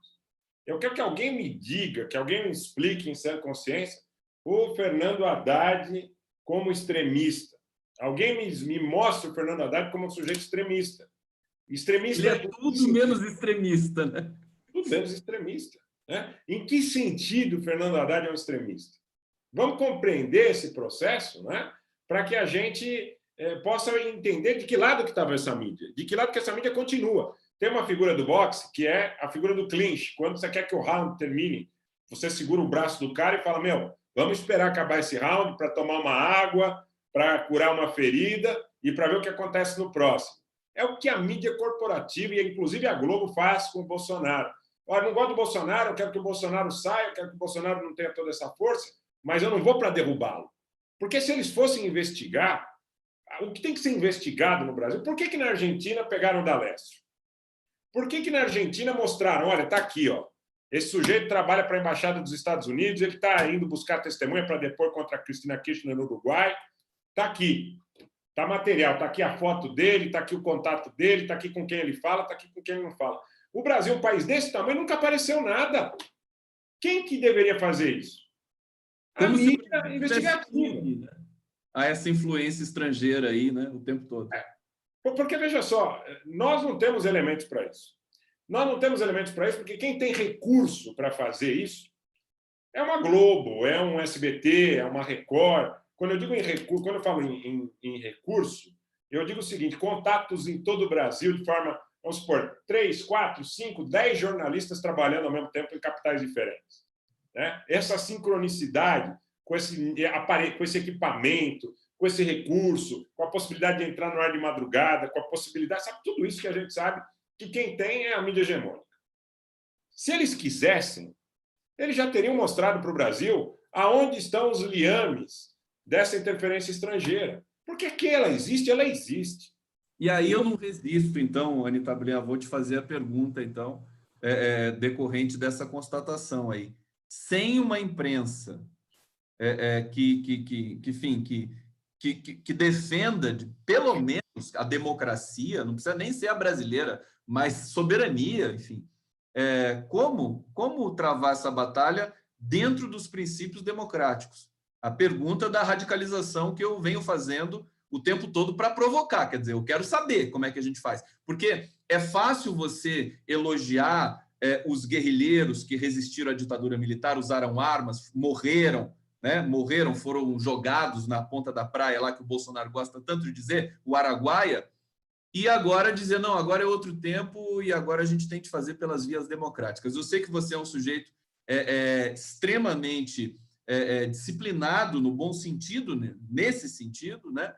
Eu quero que alguém me diga, que alguém me explique em sã consciência o Fernando Haddad como extremista. Alguém me mostra o Fernando Haddad como um sujeito extremista. Extremista Ele é tudo menos extremista, né? Tudo menos extremista. Né? Em que sentido o Fernando Haddad é um extremista? Vamos compreender esse processo, né? Para que a gente possa entender de que lado que estava essa mídia, de que lado que essa mídia continua. Tem uma figura do boxe que é a figura do clinch. Quando você quer que o round termine, você segura o braço do cara e fala, vamos esperar acabar esse round para tomar uma água, para curar uma ferida e para ver o que acontece no próximo. É o que a mídia corporativa, e inclusive a Globo, faz com o Bolsonaro. Olha, não gosto do Bolsonaro, eu quero que o Bolsonaro saia, eu quero que o Bolsonaro não tenha toda essa força, mas eu não vou para derrubá-lo. Porque se eles fossem investigar, o que tem que ser investigado no Brasil, por que na Argentina pegaram o D'Alessio? Por que na Argentina mostraram, olha, está aqui, ó, esse sujeito trabalha para a Embaixada dos Estados Unidos, ele está indo buscar testemunha para depor contra a Cristina Kirchner no Uruguai, está aqui, está material, está aqui a foto dele, está aqui o contato dele, está aqui com quem ele fala, está aqui com quem ele não fala. O Brasil, um país desse tamanho, nunca apareceu nada. Quem que deveria fazer isso? A mídia investigativa. A essa influência estrangeira aí, né, o tempo todo. Porque, veja só, nós não temos elementos para isso. Nós não temos elementos para isso porque quem tem recurso para fazer isso é uma Globo, é um SBT, é uma Record. Quando eu digo em recurso, quando eu falo em recurso, eu digo o seguinte, contatos em todo o Brasil de forma, vamos supor, 3, 4, 5, 10 jornalistas trabalhando ao mesmo tempo em capitais diferentes. Né? Essa sincronicidade com esse aparelho, com esse equipamento, com esse recurso, com a possibilidade de entrar no ar de madrugada, com a possibilidade, sabe, tudo isso que a gente sabe que quem tem é a mídia hegemônica. Se eles quisessem, eles já teriam mostrado para o Brasil aonde estão os liames dessa interferência estrangeira. Porque que ela existe, ela existe. E aí eu não resisto, então, Anita Blenha, vou te fazer a pergunta, então, decorrente dessa constatação aí. Sem uma imprensa enfim, que defenda, pelo menos, a democracia, não precisa nem ser a brasileira, mas soberania, enfim, como travar essa batalha dentro dos princípios democráticos? A pergunta da radicalização que eu venho fazendo o tempo todo para provocar, quer dizer, eu quero saber como é que a gente faz, porque é fácil você elogiar os guerrilheiros que resistiram à ditadura militar, usaram armas, morreram, né? Morreram, foram jogados na ponta da praia, lá que o Bolsonaro gosta tanto de dizer, o Araguaia, e agora dizer, não, agora é outro tempo e agora a gente tem que fazer pelas vias democráticas. Eu sei que você é um sujeito extremamente disciplinado, no bom sentido, né? Nesse sentido, né?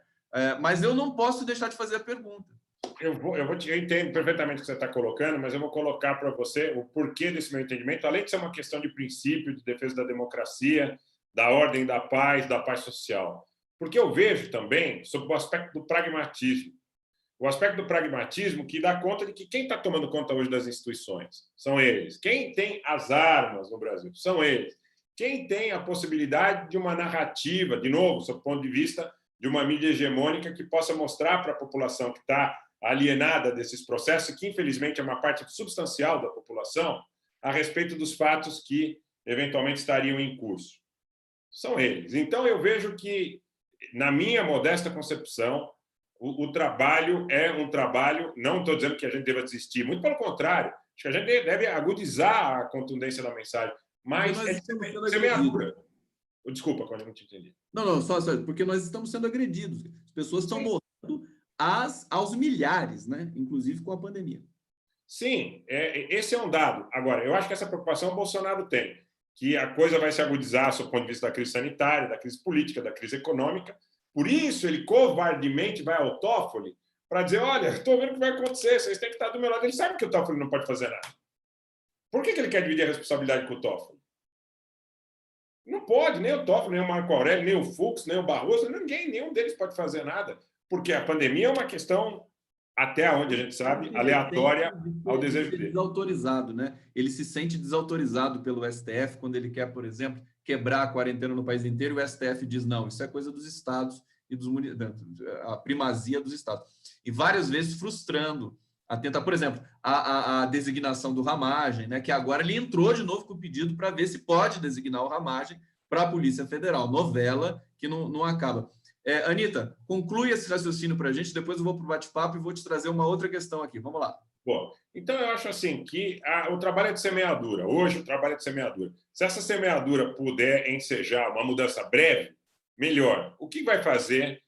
Mas eu não posso deixar de fazer a pergunta. Eu entendo perfeitamente o que você está colocando, mas eu vou colocar para você o porquê desse meu entendimento, além de ser uma questão de princípio, de defesa da democracia, da ordem da paz social. Porque eu vejo também sobre o aspecto do pragmatismo. O aspecto do pragmatismo que dá conta de que quem está tomando conta hoje das instituições são eles. Quem tem as armas no Brasil são eles. Quem tem a possibilidade de uma narrativa, de novo, sob o ponto de vista de uma mídia hegemônica que possa mostrar para a população que está alienada desses processos, que infelizmente é uma parte substancial da população, a respeito dos fatos que eventualmente estariam em curso. São eles. Então, eu vejo que, na minha modesta concepção, o trabalho é um trabalho, não estou dizendo que a gente deva desistir, muito pelo contrário, acho que a gente deve agudizar a contundência da mensagem, mas é de semeadura. Desculpa, quando eu não te entendi. Não, só porque nós estamos sendo agredidos. As pessoas estão morrendo aos milhares, né? Inclusive com a pandemia. Sim, esse é um dado. Agora, eu acho que essa preocupação o Bolsonaro tem, que a coisa vai se agudizar sob o ponto de vista da crise sanitária, da crise política, da crise econômica. Por isso, ele covardemente vai ao Toffoli para dizer, olha, estou vendo o que vai acontecer, vocês têm que estar do meu lado. Ele sabe que o Toffoli não pode fazer nada. Por que ele quer dividir a responsabilidade com o Toffoli? Não pode, nem o Toffoli, nem o Marco Aurélio, nem o Fux, nem o Barroso, nenhum deles pode fazer nada, porque a pandemia é uma questão, até onde a gente sabe, aleatória ao desejo dele. Desautorizado, né? Ele se sente desautorizado pelo STF quando ele quer, por exemplo, quebrar a quarentena no país inteiro, e o STF diz, não, isso é coisa dos estados e a primazia dos estados. E várias vezes frustrando por exemplo, a designação do Ramagem, né, que agora ele entrou de novo com o pedido para ver se pode designar o Ramagem para a Polícia Federal. Novela que não acaba. Anita, conclui esse raciocínio para a gente, depois eu vou para o bate-papo e vou te trazer uma outra questão aqui. Vamos lá. Bom, então eu acho assim que o trabalho é de semeadura. Hoje o trabalho é de semeadura. Se essa semeadura puder ensejar uma mudança breve, melhor. O que vai fazer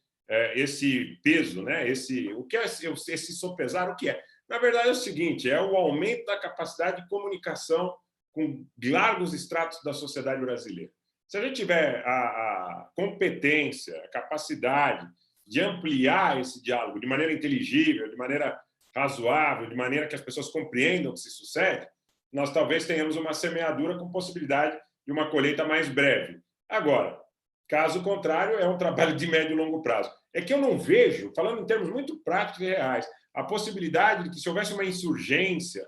esse peso, né? O que é esse sopesar? O que é? Na verdade, é o seguinte, é o aumento da capacidade de comunicação com largos estratos da sociedade brasileira. Se a gente tiver a competência, a capacidade de ampliar esse diálogo de maneira inteligível, de maneira razoável, de maneira que as pessoas compreendam o que se sucede, nós talvez tenhamos uma semeadura com possibilidade de uma colheita mais breve. Agora, caso contrário, é um trabalho de médio e longo prazo. É que eu não vejo, falando em termos muito práticos e reais, a possibilidade de que, se houvesse uma insurgência,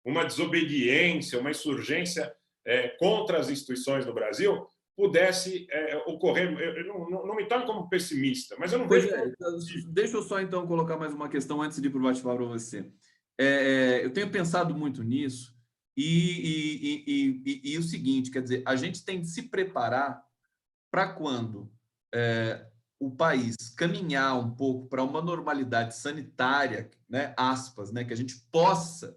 uma desobediência, uma insurgência contra as instituições no Brasil, pudesse ocorrer. Eu não me torno como pessimista, mas eu não vejo... Deixa eu só, então, colocar mais uma questão antes de ir para o bate-papo para você. Eu tenho pensado muito nisso e o seguinte, quer dizer, a gente tem de se preparar para quando o país caminhar um pouco para uma normalidade sanitária, né, aspas, né, que a gente possa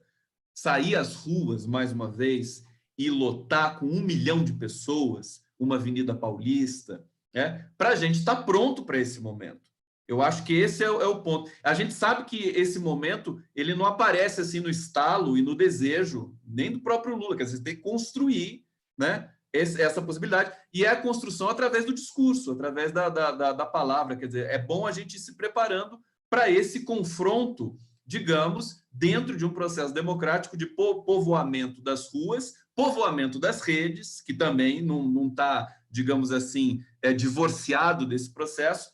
sair às ruas mais uma vez e lotar com 1 milhão de pessoas uma Avenida Paulista, né, para a gente estar pronto para esse momento. Eu acho que esse é o ponto. A gente sabe que esse momento ele não aparece assim no estalo e no desejo nem do próprio Lula, que às vezes tem que construir, né, essa possibilidade, e é a construção através do discurso, através da palavra. Quer dizer, é bom a gente ir se preparando para esse confronto, digamos, dentro de um processo democrático de povoamento das ruas, povoamento das redes, que também não está, digamos assim, divorciado desse processo,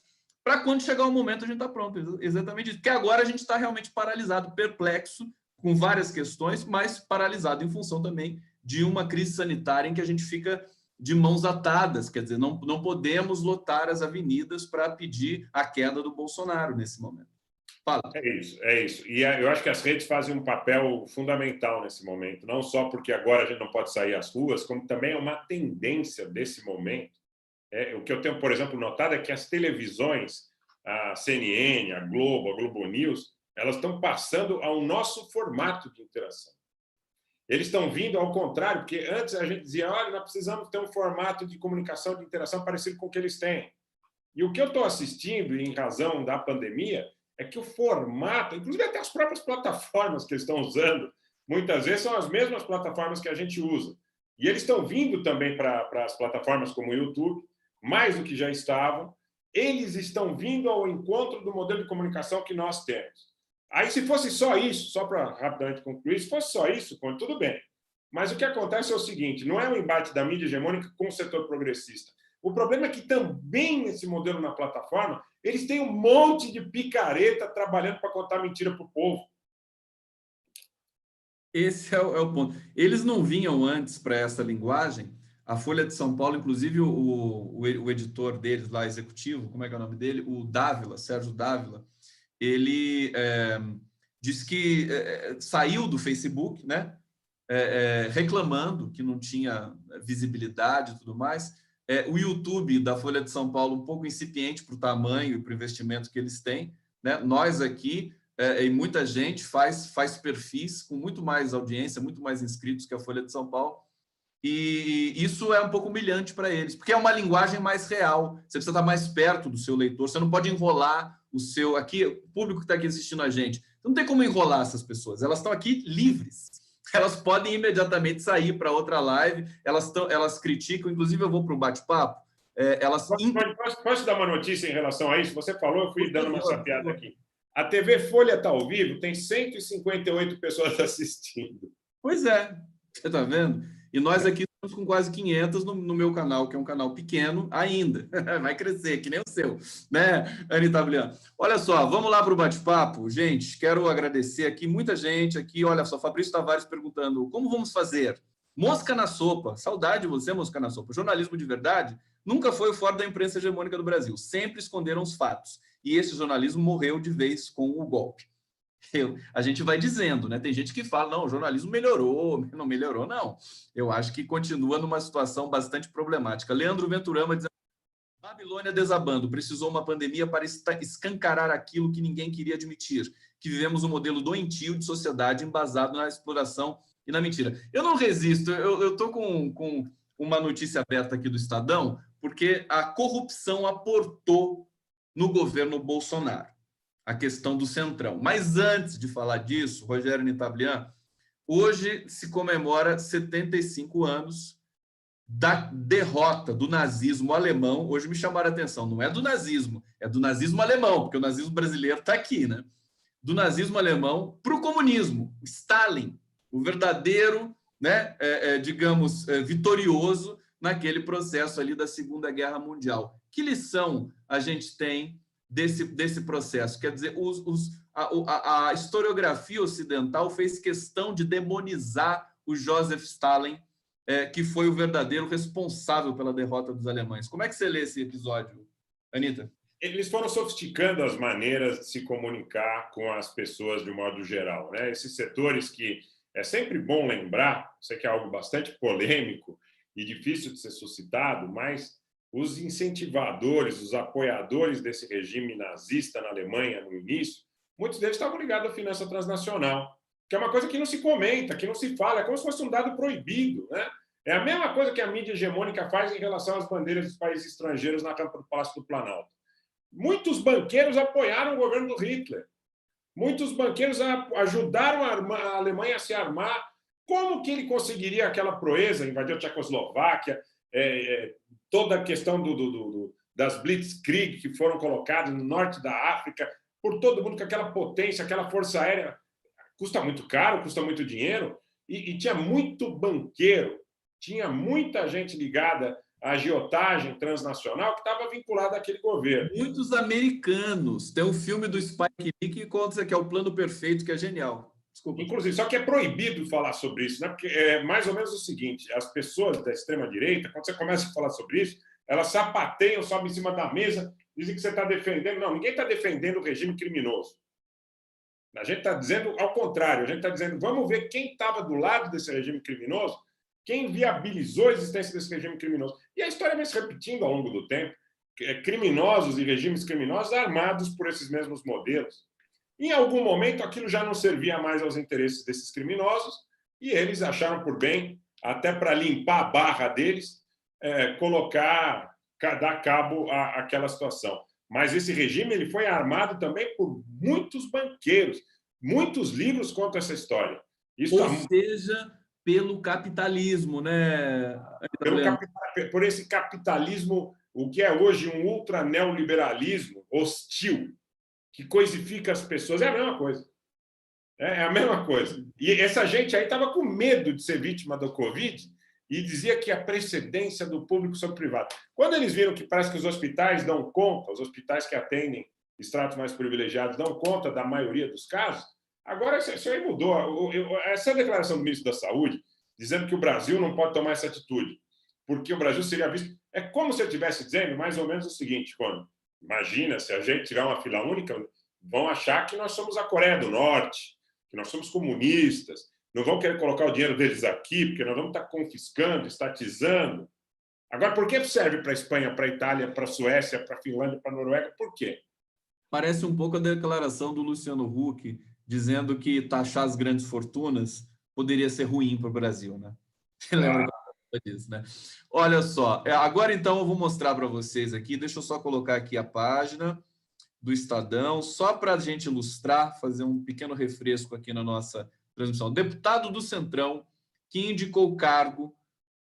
para quando chegar o momento a gente está pronto. Exatamente isso. Porque agora a gente está realmente paralisado, perplexo, com várias questões, mas paralisado em função também de uma crise sanitária em que a gente fica de mãos atadas, quer dizer, não podemos lotar as avenidas para pedir a queda do Bolsonaro nesse momento. Fala. É isso, é isso. E eu acho que as redes fazem um papel fundamental nesse momento, não só porque agora a gente não pode sair às ruas, como também é uma tendência desse momento. O que eu tenho, por exemplo, notado é que as televisões, a CNN, a Globo News, elas estão passando ao nosso formato de interação. Eles estão vindo ao contrário, porque antes a gente dizia, olha, nós precisamos ter um formato de comunicação, de interação parecido com o que eles têm. E o que eu estou assistindo, em razão da pandemia, é que o formato, inclusive até as próprias plataformas que eles estão usando, muitas vezes são as mesmas plataformas que a gente usa. E eles estão vindo também para as plataformas como o YouTube, mais do que já estavam, eles estão vindo ao encontro do modelo de comunicação que nós temos. Aí, se fosse só isso, só para rapidamente concluir, se fosse só isso, tudo bem. Mas o que acontece é o seguinte, não é um embate da mídia hegemônica com o setor progressista. O problema é que também nesse modelo na plataforma, eles têm um monte de picareta trabalhando para contar mentira para o povo. Esse é o ponto. Eles não vinham antes para essa linguagem. A Folha de São Paulo, inclusive o editor deles lá, executivo, como é que é o nome dele? O Dávila, Sérgio Dávila, ele disse que saiu do Facebook, né? Reclamando que não tinha visibilidade e tudo mais. O YouTube da Folha de São Paulo um pouco incipiente para o tamanho e para o investimento que eles têm, né? Nós aqui, e muita gente faz perfis com muito mais audiência, muito mais inscritos que a Folha de São Paulo, e isso é um pouco humilhante para eles, porque é uma linguagem mais real, você precisa estar mais perto do seu leitor, você não pode enrolar o seu... Aqui, o público que está aqui assistindo a gente, não tem como enrolar essas pessoas, elas estão aqui livres, elas podem imediatamente sair para outra live, elas criticam, inclusive eu vou para um bate-papo, Posso dar uma notícia em relação a isso? Você falou, eu fui dando uma sapeada aqui. A TV Folha está ao vivo, tem 158 pessoas assistindo. Pois é, você está vendo? E nós aqui estamos com quase 500 no meu canal, que é um canal pequeno ainda. Vai crescer, que nem o seu, né, Anitta Blian? Olha só, vamos lá para o bate-papo. Gente, quero agradecer aqui, muita gente aqui. Olha só, Fabrício Tavares perguntando, como vamos fazer? Mosca na sopa. Saudade de você, mosca na sopa. Jornalismo de verdade nunca foi o fora da imprensa hegemônica do Brasil. Sempre esconderam os fatos. E esse jornalismo morreu de vez com o golpe. A gente vai dizendo, né? Tem gente que fala, não, o jornalismo melhorou, não melhorou, não. Eu acho que continua numa situação bastante problemática. Leandro Venturama dizendo, Babilônia desabando, precisou uma pandemia para escancarar aquilo que ninguém queria admitir, que vivemos um modelo doentio de sociedade embasado na exploração e na mentira. Eu não resisto, eu estou com uma notícia aberta aqui do Estadão, porque a corrupção aportou no governo Bolsonaro. A questão do Centrão. Mas antes de falar disso, Rogério Nitablian, hoje se comemora 75 anos da derrota do nazismo alemão. Hoje me chamaram a atenção, não é do nazismo, é do nazismo alemão, porque o nazismo brasileiro está aqui, né? Do nazismo alemão para o comunismo. Stalin, o verdadeiro, né, digamos, vitorioso naquele processo ali da Segunda Guerra Mundial. Que lição a gente tem desse processo? Quer dizer, a historiografia ocidental fez questão de demonizar o Joseph Stalin, que foi o verdadeiro responsável pela derrota dos alemães. Como é que você lê esse episódio, Anitta? Eles foram sofisticando as maneiras de se comunicar com as pessoas de um modo geral, né? Esses setores que é sempre bom lembrar, sei que é algo bastante polêmico e difícil de ser suscitado, mas os incentivadores, os apoiadores desse regime nazista na Alemanha no início, muitos deles estavam ligados à finança transnacional, que é uma coisa que não se comenta, que não se fala, é como se fosse um dado proibido, né? É a mesma coisa que a mídia hegemônica faz em relação às bandeiras dos países estrangeiros na rampa do Palácio do Planalto. Muitos banqueiros apoiaram o governo do Hitler. Muitos banqueiros ajudaram a Alemanha a se armar. Como que ele conseguiria aquela proeza, invadir a Tchecoslováquia, toda a questão das blitzkrieg que foram colocadas no norte da África, por todo mundo com aquela potência, aquela força aérea, custa muito caro, custa muito dinheiro, e tinha muito banqueiro, tinha muita gente ligada a agiotagem transnacional que estava vinculada àquele governo. Muitos americanos. Tem um filme do Spike Lee que conta que é o Plano Perfeito, que é genial. Desculpa. Inclusive, só que é proibido falar sobre isso, né? Porque é mais ou menos o seguinte: as pessoas da extrema-direita, quando você começa a falar sobre isso, elas sapateiam, sobem em cima da mesa, dizem que você está defendendo. Não, ninguém está defendendo o regime criminoso. A gente está dizendo ao contrário, a gente está dizendo, vamos ver quem estava do lado desse regime criminoso, quem viabilizou a existência desse regime criminoso. E a história vai se repetindo ao longo do tempo, criminosos e regimes criminosos armados por esses mesmos modelos. Em algum momento, aquilo já não servia mais aos interesses desses criminosos e eles acharam por bem, até para limpar a barra deles, dar cabo àquela situação. Mas esse regime ele foi armado também por muitos banqueiros, muitos livros contam essa história. Isso seja, pelo capitalismo, né? Por esse capitalismo, o que é hoje um ultra neoliberalismo hostil, que coisifica as pessoas, é a mesma coisa. É a mesma coisa. E essa gente aí estava com medo de ser vítima do Covid e dizia que a precedência do público sobre o privado. Quando eles viram que parece que os hospitais dão conta, os hospitais que atendem estratos mais privilegiados dão conta da maioria dos casos, agora isso aí mudou. Essa declaração do ministro da Saúde, dizendo que o Brasil não pode tomar essa atitude, porque o Brasil seria visto... É como se eu estivesse dizendo mais ou menos o seguinte, quando imagina, se a gente tiver uma fila única, vão achar que nós somos a Coreia do Norte, que nós somos comunistas, não vão querer colocar o dinheiro deles aqui, porque nós vamos estar confiscando, estatizando. Agora, por que serve para a Espanha, para a Itália, para a Suécia, para a Finlândia, para a Noruega? Por quê? Parece um pouco a declaração do Luciano Huck, dizendo que taxar as grandes fortunas poderia ser ruim para o Brasil, né? Você lembra disso, né? Olha só, agora então eu vou mostrar para vocês aqui, deixa eu só colocar aqui a página do Estadão, só para a gente ilustrar, fazer um pequeno refresco aqui na nossa transmissão. Deputado do Centrão, que indicou o cargo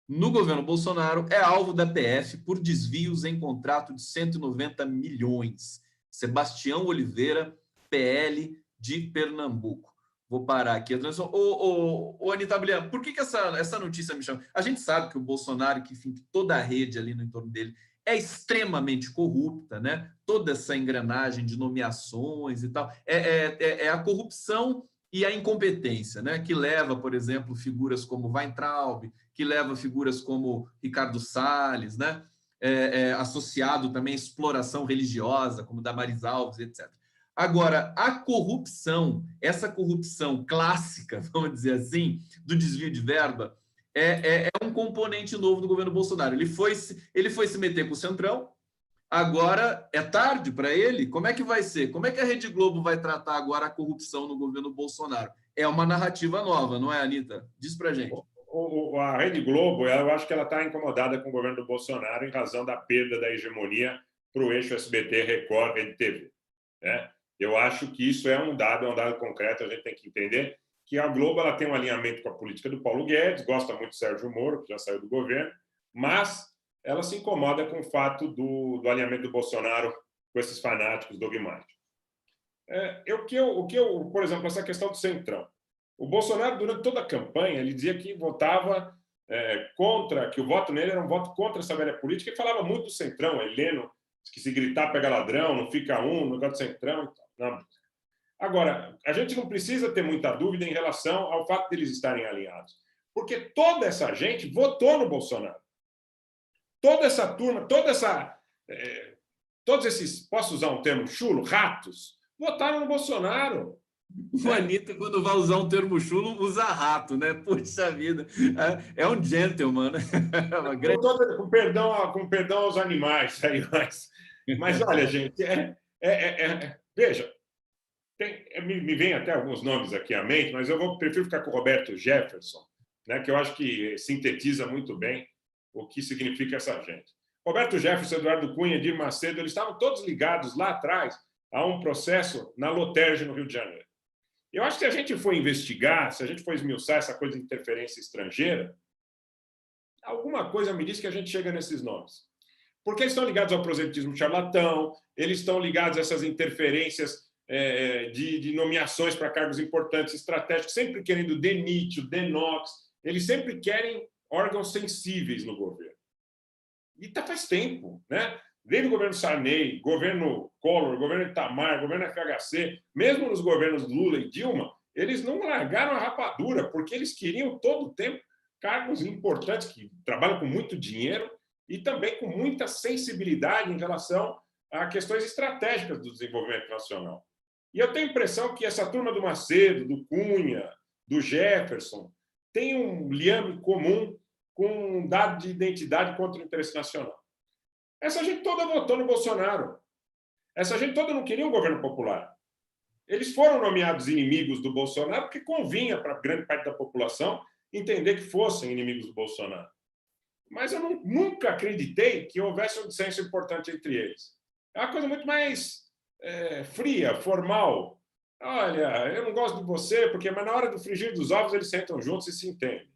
no governo Bolsonaro, é alvo da PF por desvios em contrato de 190 milhões. Sebastião Oliveira, PL de Pernambuco. Vou parar aqui a transmissão. Anita Blian, por que essa notícia me chama? A gente sabe que o Bolsonaro, que enfim, toda a rede ali no entorno dele é extremamente corrupta, né? Toda essa engrenagem de nomeações e tal. É a corrupção e a incompetência, né? Que leva, por exemplo, figuras como Weintraub, que leva figuras como Ricardo Salles, né? Associado também à exploração religiosa, como Damares Alves, etc. Agora, a corrupção, essa corrupção clássica, vamos dizer assim, do desvio de verba, é um componente novo do governo Bolsonaro. Ele foi se meter com o Centrão, agora é tarde para ele? Como é que vai ser? Como é que a Rede Globo vai tratar agora a corrupção no governo Bolsonaro? É uma narrativa nova, não é, Anita? Diz para a gente. A Rede Globo, eu acho que ela está incomodada com o governo do Bolsonaro em razão da perda da hegemonia para o eixo SBT, Record, Rede TV. Né? Eu acho que isso é um dado concreto, a gente tem que entender que a Globo ela tem um alinhamento com a política do Paulo Guedes, gosta muito do Sérgio Moro, que já saiu do governo, mas ela se incomoda com o fato do alinhamento do Bolsonaro com esses fanáticos dogmáticos. Por exemplo, essa questão do Centrão. O Bolsonaro, durante toda a campanha, ele dizia que votava contra, que o voto nele era um voto contra essa velha política, e falava muito do Centrão, Heleno, que se gritar pega ladrão, não fica um, negócio do Centrão e tal. Não. Agora, a gente não precisa ter muita dúvida em relação ao fato de eles estarem alinhados, porque toda essa gente votou no Bolsonaro. Toda essa turma, todos esses, posso usar um termo chulo, ratos, votaram no Bolsonaro. O Anitta, quando vai usar um termo chulo, usa rato, né? Puxa vida. É um gentleman, né? Com perdão aos animais. Mas olha, gente, veja, me vem até alguns nomes aqui à mente, mas eu prefiro ficar com o Roberto Jefferson, né, que eu acho que sintetiza muito bem o que significa essa gente. Roberto Jefferson, Eduardo Cunha, Edir Macedo, eles estavam todos ligados lá atrás a um processo na Lotérgia, no Rio de Janeiro. Eu acho que se a gente for investigar, se a gente for esmiuçar essa coisa de interferência estrangeira, alguma coisa me diz que a gente chega nesses nomes. Porque eles estão ligados ao proselitismo charlatão, eles estão ligados a essas interferências de nomeações para cargos importantes, estratégicos, sempre querendo o DENIT, o DENOX, eles sempre querem órgãos sensíveis no governo. E faz tempo, né? Desde o governo Sarney, governo Collor, governo Itamar, governo FHC, mesmo nos governos Lula e Dilma, eles não largaram a rapadura, porque eles queriam todo o tempo cargos importantes que trabalham com muito dinheiro e também com muita sensibilidade em relação a questões estratégicas do desenvolvimento nacional. E eu tenho a impressão que essa turma do Macedo, do Cunha, do Jefferson, tem um liame comum com um dado de identidade contra o interesse nacional. Essa gente toda votou no Bolsonaro. Essa gente toda não queria um governo popular. Eles foram nomeados inimigos do Bolsonaro porque convinha para grande parte da população entender que fossem inimigos do Bolsonaro. Mas eu nunca acreditei que houvesse um dissenso importante entre eles. É uma coisa muito mais fria, formal. Olha, eu não gosto de você, mas na hora do frigir dos ovos eles sentam juntos e se entendem.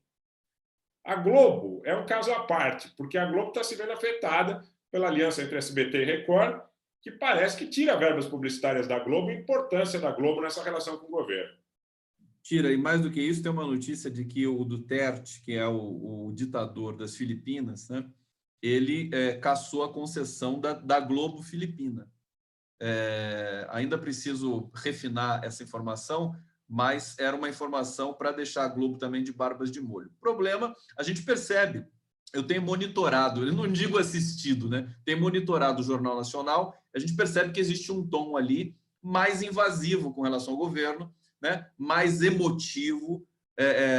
A Globo é um caso à parte, porque a Globo está se vendo afetada pela aliança entre SBT e Record, que parece que tira verbas publicitárias da Globo e a importância da Globo nessa relação com o governo. Tira, e mais do que isso, tem uma notícia de que o Duterte, que é o ditador das Filipinas, né, ele cassou a concessão da Globo Filipina. Ainda preciso refinar essa informação, mas era uma informação para deixar a Globo também de barbas de molho. O problema, a gente percebe, eu tenho monitorado, eu não digo assistido, né? Tenho monitorado o Jornal Nacional, a gente percebe que existe um tom ali mais invasivo com relação ao governo, né? Mais emotivo,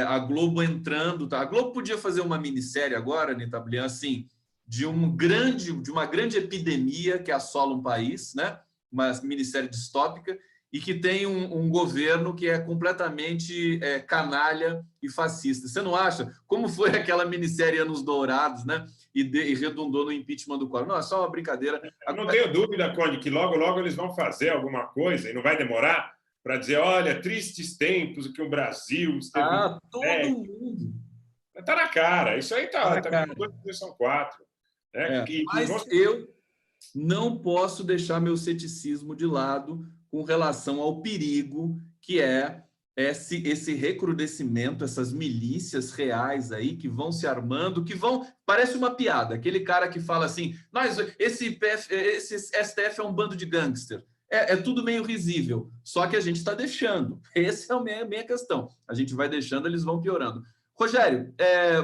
a Globo entrando. Tá? A Globo podia fazer uma minissérie agora, Anitta Blian, assim, de uma grande epidemia que assola um país, né? Uma minissérie distópica, e que tem um governo que é completamente canalha e fascista. Você não acha? Como foi aquela minissérie Anos Dourados, né? E redundou no impeachment do Collor. Não, é só uma brincadeira. Eu não tenho dúvida, Conde, que logo, logo eles vão fazer alguma coisa, e não vai demorar, para dizer, olha, tristes tempos que o Brasil esteve... todo mundo. Está na cara. Isso aí está cara. São 4. Né? Mas eu não posso deixar meu ceticismo de lado com relação ao perigo que é esse recrudescimento, essas milícias reais aí que vão se armando, que vão... Parece uma piada, aquele cara que fala assim, mas esse STF é um bando de gangster. É tudo meio risível, só que a gente está deixando. Essa é a minha questão. A gente vai deixando, eles vão piorando. Rogério,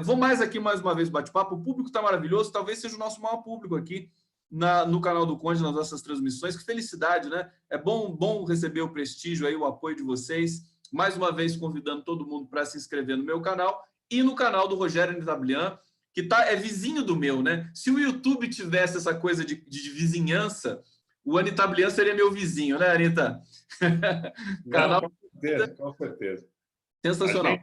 vou mais uma vez bate-papo. O público está maravilhoso, talvez seja o nosso maior público aqui no canal do Conde, nas nossas transmissões. Que felicidade, né? É bom receber o prestígio aí, o apoio de vocês. Mais uma vez, convidando todo mundo para se inscrever no meu canal e no canal do Rogério Anitta Blian, que é vizinho do meu, né? Se o YouTube tivesse essa coisa de vizinhança, o Anitta Blian seria meu vizinho, né, Anitta? Canal... Com certeza. Sensacional.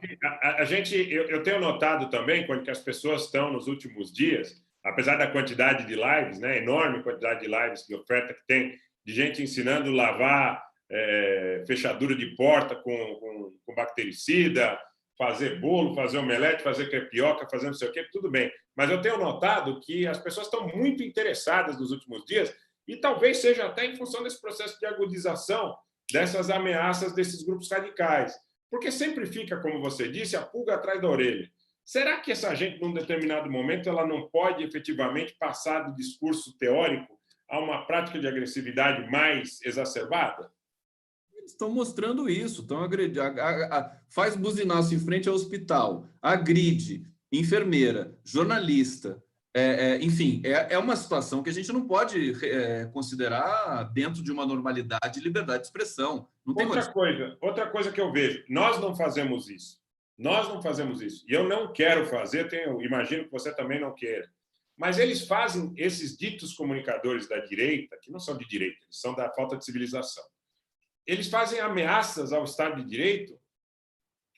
Eu tenho notado também, quando que as pessoas estão nos últimos dias, apesar da quantidade de lives, né, enorme quantidade de lives de oferta que tem, de gente ensinando a lavar fechadura de porta com bactericida, fazer bolo, fazer omelete, fazer crepioca, fazer não sei o quê, tudo bem. Mas eu tenho notado que as pessoas estão muito interessadas nos últimos dias, e talvez seja até em função desse processo de agudização dessas ameaças desses grupos radicais. Porque sempre fica, como você disse, a pulga atrás da orelha. Será que essa gente, num determinado momento, ela não pode efetivamente passar do discurso teórico a uma prática de agressividade mais exacerbada? Eles estão mostrando isso, estão agredindo. Faz buzinaço em frente ao hospital, agride enfermeira, jornalista. Enfim, é uma situação que a gente não pode considerar dentro de uma normalidade e liberdade de expressão. Não tem outra coisa que eu vejo, nós não fazemos isso. Nós não fazemos isso. E eu não quero fazer, imagino que você também não queira. Mas eles fazem, esses ditos comunicadores da direita, que não são de direita, eles são da falta de civilização. Eles fazem ameaças ao Estado de Direito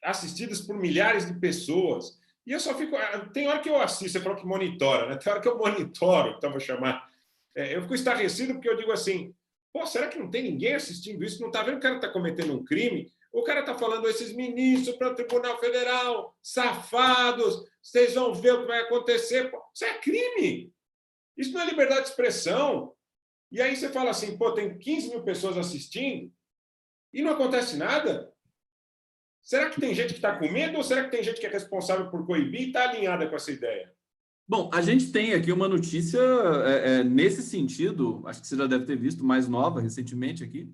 assistidas por milhares de pessoas. E eu só fico... Tem hora que eu assisto, você falou que monitora, né? Tem hora que eu monitoro, então vou chamar. Eu fico estarrecido porque eu digo assim, pô, será que não tem ninguém assistindo isso? Não está vendo que o cara está cometendo um crime? O cara está falando, esses ministros para o Tribunal Federal, safados, vocês vão ver o que vai acontecer. Pô, isso é crime. Isso não é liberdade de expressão. E aí você fala assim, pô, tem 15 mil pessoas assistindo e não acontece nada? Será que tem gente que está com medo ou será que tem gente que é responsável por coibir e está alinhada com essa ideia? Bom, a gente tem aqui uma notícia nesse sentido, acho que você já deve ter visto, mais nova recentemente aqui,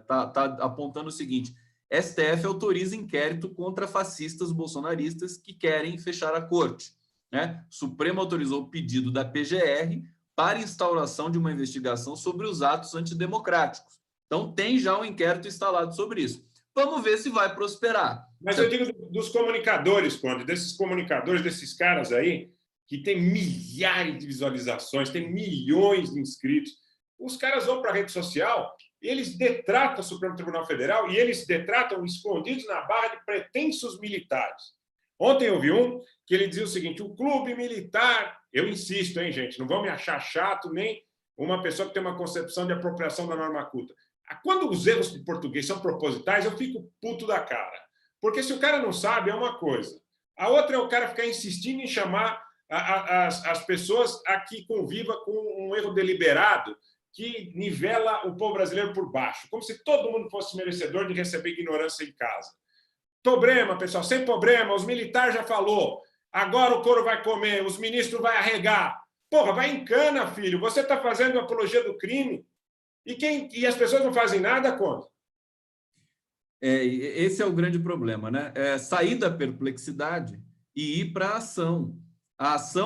tá apontando o seguinte: STF autoriza inquérito contra fascistas bolsonaristas que querem fechar a corte, né? Supremo autorizou o pedido da PGR para instauração de uma investigação sobre os atos antidemocráticos. Então, tem já um inquérito instalado sobre isso. Vamos ver se vai prosperar. Mas eu digo dos comunicadores, Conde, desses comunicadores, desses caras aí, que tem milhares de visualizações, tem milhões de inscritos. Os caras vão para a rede social e eles detratam o Supremo Tribunal Federal e eles detratam escondidos na barra de pretensos militares. Ontem eu vi um que ele dizia o seguinte: o clube militar, eu insisto, hein, gente, não vão me achar chato nem uma pessoa que tem uma concepção de apropriação da norma culta. Quando os erros de português são propositais, eu fico puto da cara. Porque se o cara não sabe, é uma coisa. A outra é o cara ficar insistindo em chamar as pessoas a que conviva com um erro deliberado que nivela o povo brasileiro por baixo, como se todo mundo fosse merecedor de receber ignorância em casa. Problema, pessoal, sem problema, os militares já falou, agora o couro vai comer, os ministros vai arregar. Porra, vai em cana, filho, você está fazendo apologia do crime e as pessoas não fazem nada contra. Esse é o grande problema, né? Sair da perplexidade e ir para a ação.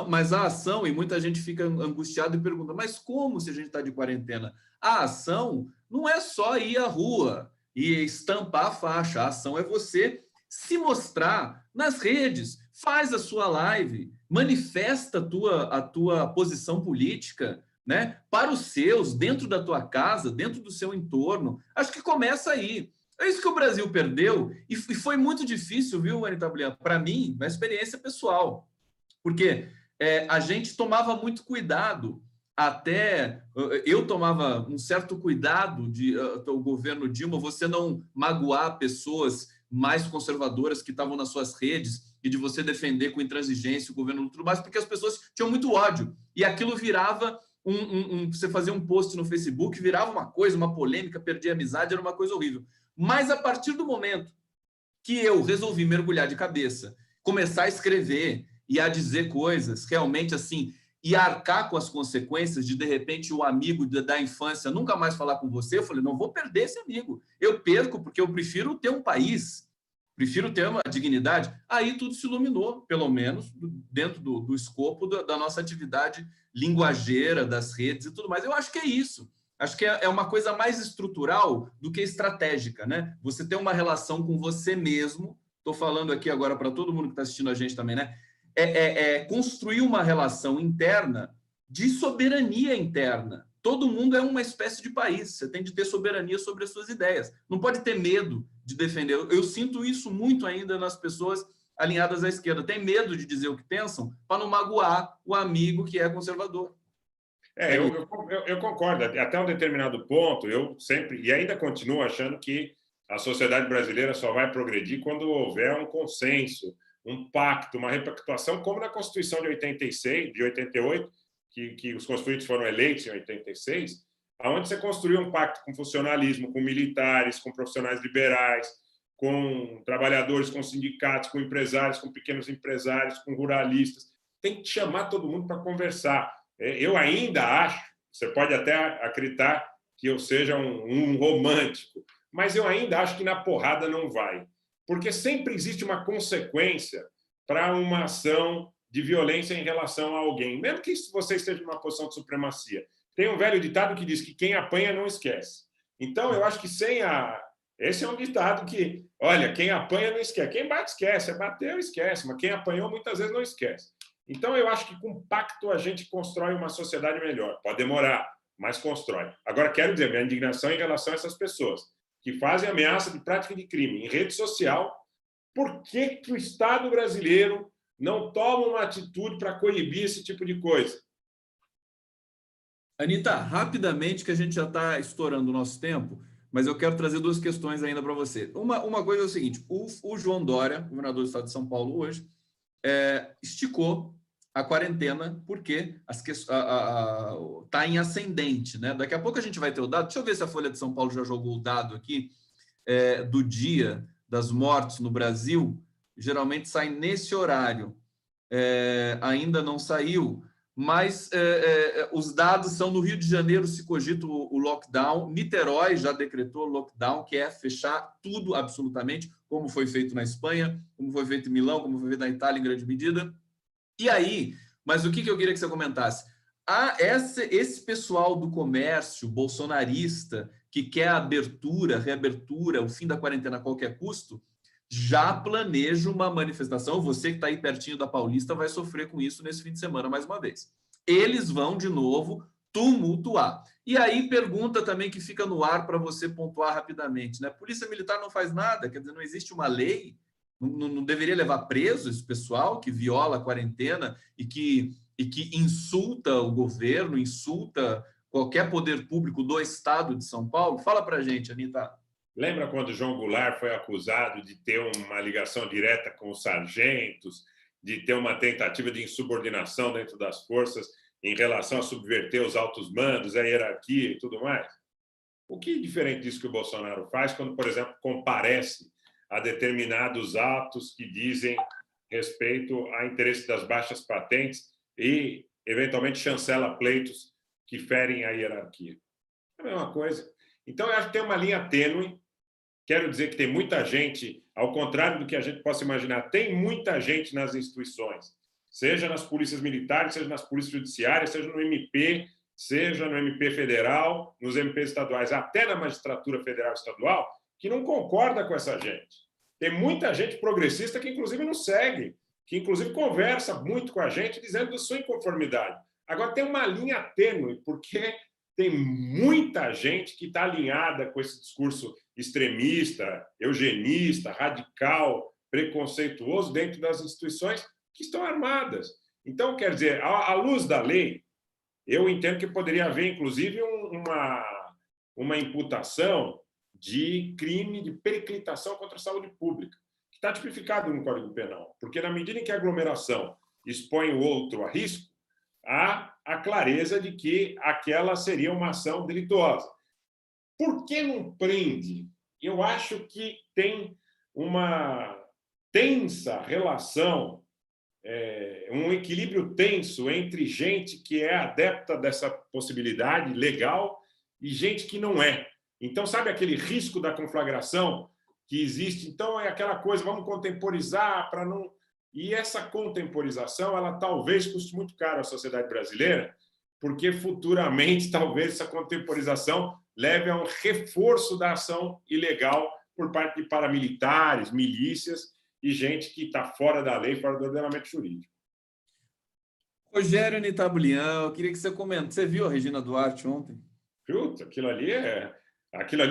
Mas a ação, e muita gente fica angustiada e pergunta, mas como se a gente está de quarentena? A ação não é só ir à rua e estampar a faixa. A ação é você se mostrar nas redes, faz a sua live, manifesta a tua posição política, né, para os seus, dentro da tua casa, dentro do seu entorno. Acho que começa aí. É isso que o Brasil perdeu e foi muito difícil, viu, Anita Blian? Para mim, na experiência pessoal. Porque a gente tomava muito cuidado, até eu tomava um certo cuidado o governo Dilma, você não magoar pessoas mais conservadoras que estavam nas suas redes e de você defender com intransigência o governo Lula, tudo mais, porque as pessoas tinham muito ódio. E aquilo virava você fazia um post no Facebook, virava uma coisa, uma polêmica, perdia a amizade, era uma coisa horrível. Mas a partir do momento que eu resolvi mergulhar de cabeça, começar a escrever e a dizer coisas realmente assim, e arcar com as consequências de repente, o amigo da infância nunca mais falar com você, eu falei, não vou perder esse amigo. Eu perco porque eu prefiro ter um país, prefiro ter uma dignidade. Aí tudo se iluminou, pelo menos, dentro do escopo da nossa atividade linguageira, das redes e tudo mais. Eu acho que é isso. Acho que é uma coisa mais estrutural do que estratégica, né? Você tem uma relação com você mesmo. Estou falando aqui agora para todo mundo que está assistindo a gente também, né? Construir uma relação interna de soberania interna. Todo mundo é uma espécie de país. Você tem de ter soberania sobre as suas ideias. Não pode ter medo de defender. Eu sinto isso muito ainda nas pessoas alinhadas à esquerda. Tem medo de dizer o que pensam para não magoar o amigo que é conservador. Eu concordo. Até um determinado ponto, eu sempre, e ainda continuo achando que a sociedade brasileira só vai progredir quando houver um consenso, um pacto, uma repactuação, como na Constituição de 86, de 88, que os constituintes foram eleitos em 86, onde você construiu um pacto com funcionalismo, com militares, com profissionais liberais, com trabalhadores, com sindicatos, com empresários, com pequenos empresários, com ruralistas. Tem que chamar todo mundo para conversar. Eu ainda acho, você pode até acreditar que eu seja um romântico, mas eu ainda acho que na porrada não vai. Porque sempre existe uma consequência para uma ação de violência em relação a alguém, mesmo que você esteja numa posição de supremacia. Tem um velho ditado que diz que quem apanha não esquece. Então, eu acho que esse é um ditado que, olha, quem apanha não esquece. Quem bate esquece, bateu esquece, mas quem apanhou muitas vezes não esquece. Então, eu acho que com pacto a gente constrói uma sociedade melhor. Pode demorar, mas constrói. Agora, quero dizer, minha indignação em relação a essas pessoas que fazem ameaça de prática de crime em rede social. Por que o Estado brasileiro não toma uma atitude para coibir esse tipo de coisa? Anita, rapidamente, que a gente já está estourando o nosso tempo, mas eu quero trazer duas questões ainda para você. Uma coisa é o seguinte, o João Dória, governador do estado de São Paulo hoje, esticou a quarentena porque está em ascendente, né? Daqui a pouco a gente vai ter o dado. Deixa eu ver se a Folha de São Paulo já jogou o dado aqui do dia das mortes no Brasil. Geralmente sai nesse horário. ainda não saiu, mas os dados são: no Rio de Janeiro se cogita o lockdown, Niterói já decretou lockdown, que é fechar tudo absolutamente, como foi feito na Espanha, como foi feito em Milão, como foi feito na Itália em grande medida. E aí, mas o que eu queria que você comentasse? Esse pessoal do comércio bolsonarista que quer abertura, reabertura, o fim da quarentena a qualquer custo, já planeja uma manifestação. Você que está aí pertinho da Paulista vai sofrer com isso nesse fim de semana mais uma vez. Eles vão, de novo, tumultuar. E aí, pergunta também que fica no ar para você pontuar rapidamente, né? Polícia Militar não faz nada, quer dizer, não existe uma lei, não deveria levar preso esse pessoal que viola a quarentena e que insulta o governo, insulta qualquer poder público do estado de São Paulo? Fala para a gente, Anitta. Lembra quando João Goulart foi acusado de ter uma ligação direta com os sargentos, de ter uma tentativa de insubordinação dentro das forças em relação a subverter os altos mandos, a hierarquia e tudo mais? O que é diferente disso que o Bolsonaro faz quando, por exemplo, comparece a determinados atos que dizem respeito a interesse das baixas patentes e, eventualmente, chancela pleitos que ferem a hierarquia? É a mesma coisa. Então, eu acho que tem uma linha tênue. Quero dizer que tem muita gente, ao contrário do que a gente possa imaginar, tem muita gente nas instituições, seja nas polícias militares, seja nas polícias judiciárias, seja no MP, seja no MP federal, nos MPs estaduais, até na magistratura federal e estadual, que não concorda com essa gente. Tem muita gente progressista que, inclusive, nos segue, que, inclusive, conversa muito com a gente, dizendo da sua inconformidade. Agora, tem uma linha tênue, porque tem muita gente que está alinhada com esse discurso extremista, eugenista, radical, preconceituoso dentro das instituições que estão armadas. Então, quer dizer, à luz da lei, eu entendo que poderia haver, inclusive, uma imputação de crime de periclitação contra a saúde pública, que está tipificado no Código Penal, porque na medida em que a aglomeração expõe o outro a risco, há a clareza de que aquela seria uma ação delituosa. Por que não prende? Eu acho que tem uma tensa relação, um equilíbrio tenso entre gente que é adepta dessa possibilidade legal e gente que não é. Então, sabe aquele risco da conflagração que existe? Então, é aquela coisa, vamos contemporizar para não... E essa contemporização, ela talvez custe muito caro à sociedade brasileira, porque futuramente, talvez, essa contemporização leve a um reforço da ação ilegal por parte de paramilitares, milícias e gente que está fora da lei, fora do ordenamento jurídico. Rogério Nitablian, eu queria que você comentasse. Você viu a Regina Duarte ontem? Puta, aquilo ali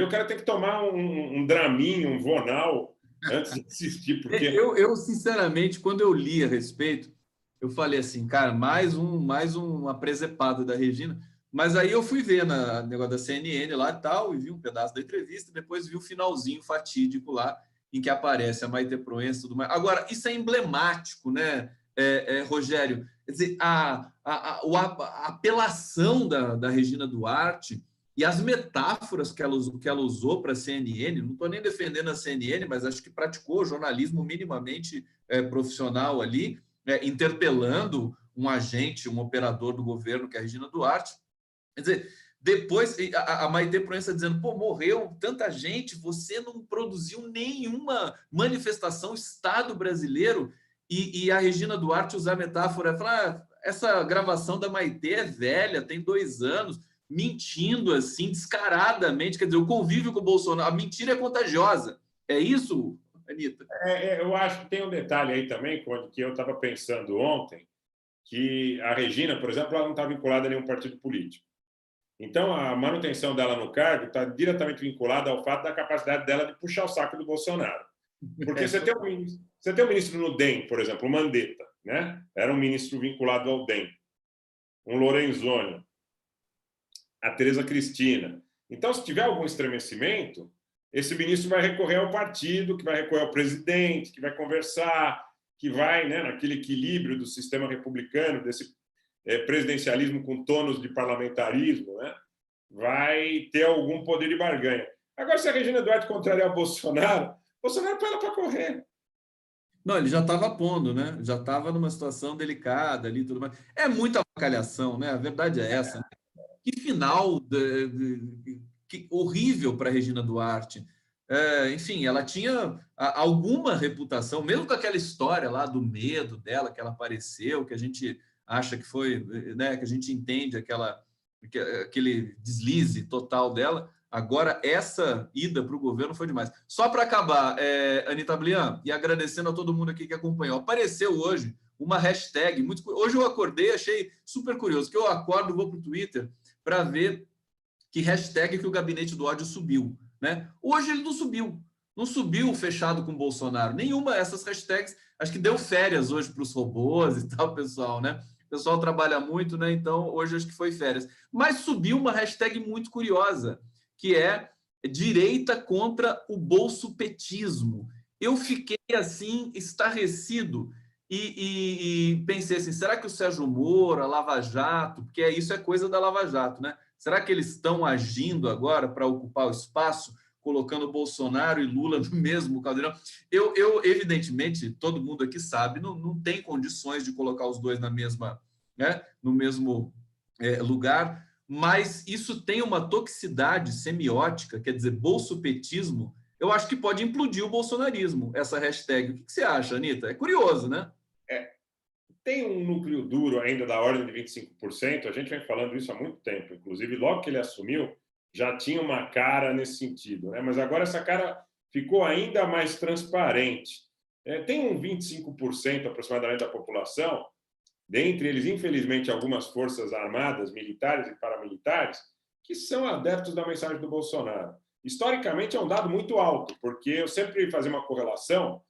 o cara tem que tomar um Dramin, um Vonal antes de assistir, porque... Eu, sinceramente, quando eu li a respeito, eu falei assim, cara, mais uma presepada da Regina. Mas aí eu fui ver na negócio da CNN lá e tal, e vi um pedaço da entrevista, e depois vi o finalzinho fatídico lá, em que aparece a Maite Proença e tudo mais. Agora, isso é emblemático, né, Rogério? Quer dizer, a apelação da Regina Duarte e as metáforas que ela usou para a CNN, não estou nem defendendo a CNN, mas acho que praticou jornalismo minimamente profissional ali, interpelando um agente, um operador do governo, que é a Regina Duarte. Quer dizer, depois a Maite Proença dizendo, pô, morreu tanta gente, você não produziu nenhuma manifestação, Estado brasileiro, e a Regina Duarte usar a metáfora, falar, essa gravação da Maite é velha, tem 2 anos, mentindo assim, descaradamente, quer dizer, o convívio com o Bolsonaro, a mentira é contagiosa. É isso, Anitta? Eu acho que tem um detalhe aí também, que eu estava pensando ontem, que a Regina, por exemplo, ela não está vinculada a nenhum partido político. Então, a manutenção dela no cargo está diretamente vinculada ao fato da capacidade dela de puxar o saco do Bolsonaro. Porque você tem um ministro no DEM, por exemplo, o Mandetta, né? Era um ministro vinculado ao DEM. Um Lorenzoni. A Tereza Cristina. Então, se tiver algum estremecimento, esse ministro vai recorrer ao partido, que vai recorrer ao presidente, que vai conversar, que vai, né, naquele equilíbrio do sistema republicano, desse presidencialismo com tônus de parlamentarismo, né, vai ter algum poder de barganha. Agora, se a Regina Duarte contrariar o Bolsonaro põe ela para correr. Não, ele já estava pondo, né? Já estava numa situação delicada ali, tudo mais. É muita avacalhação, né? A verdade é essa. Né? Que final que horrível para Regina Duarte. Enfim, ela tinha alguma reputação, mesmo com aquela história lá do medo dela, que ela apareceu, que a gente acha que foi, né? Que a gente entende aquele deslize total dela. Agora, essa ida para o governo foi demais. Só para acabar, Anitta Blian, e agradecendo a todo mundo aqui que acompanhou, apareceu hoje uma hashtag. Hoje eu acordei, achei super curioso, que eu acordo, vou para o Twitter para ver que hashtag que o gabinete do ódio subiu. Né? Hoje ele não subiu. Não subiu fechado com o Bolsonaro. Nenhuma dessas hashtags. Acho que deu férias hoje para os robôs e tal, pessoal, né? O pessoal trabalha muito, né? Então, hoje acho que foi férias. Mas subiu uma hashtag muito curiosa, que é direita contra o bolsopetismo. Eu fiquei assim, estarrecido, e pensei assim: será que o Sérgio Moro, a Lava Jato, porque isso é coisa da Lava Jato, né? Será que eles estão agindo agora para ocupar o espaço, colocando Bolsonaro e Lula no mesmo caldeirão? Evidentemente, todo mundo aqui sabe, não tem condições de colocar os dois né, no mesmo lugar, mas isso tem uma toxicidade semiótica, quer dizer, bolsopetismo. Eu acho que pode implodir o bolsonarismo, essa hashtag. O que você acha, Anitta? É curioso, né? Tem um núcleo duro ainda da ordem de 25%, a gente vem falando isso há muito tempo, inclusive logo que ele assumiu, já tinha uma cara nesse sentido, né? Mas agora essa cara ficou ainda mais transparente. Tem um 25% aproximadamente da população, dentre eles, infelizmente, algumas forças armadas, militares e paramilitares, que são adeptos da mensagem do Bolsonaro. Historicamente é um dado muito alto, porque eu sempre fazia uma correlação,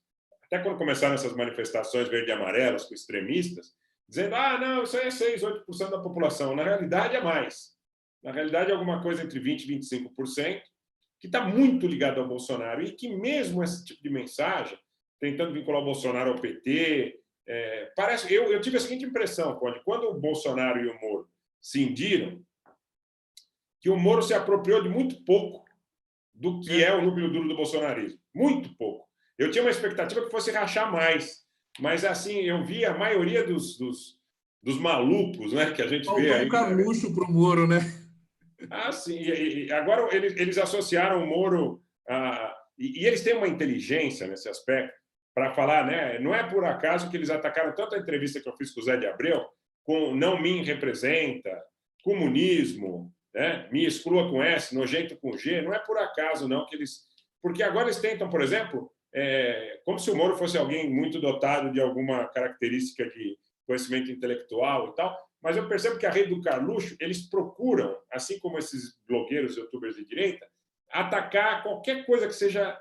até quando começaram essas manifestações verde e amarelas com extremistas, dizendo, não, isso aí é 6, 8% da população. Na realidade é mais. Na realidade é alguma coisa entre 20% e 25%, que está muito ligado ao Bolsonaro, e que mesmo esse tipo de mensagem, tentando vincular o Bolsonaro ao PT, parece. Eu tive a seguinte impressão, Conde, quando o Bolsonaro e o Moro se indiram, que o Moro se apropriou de muito pouco do que é o núcleo duro do bolsonarismo. Muito pouco. Eu tinha uma expectativa que fosse rachar mais, mas assim, eu vi a maioria dos malucos, né, que a gente vê aí. Um Carluxo para o Moro, né? Sim. E agora eles associaram o Moro e eles têm uma inteligência nesse aspecto para falar, né? Não é por acaso que eles atacaram tanto a entrevista que eu fiz com o Zé de Abreu, com não me representa, comunismo, né? Me exclua com S, nojento com G. Não é por acaso, não, que eles. Porque agora eles tentam, por exemplo, como se o Moro fosse alguém muito dotado de alguma característica de conhecimento intelectual e tal, mas eu percebo que a rede do Carluxo, eles procuram, assim como esses blogueiros, youtubers de direita, atacar qualquer coisa que seja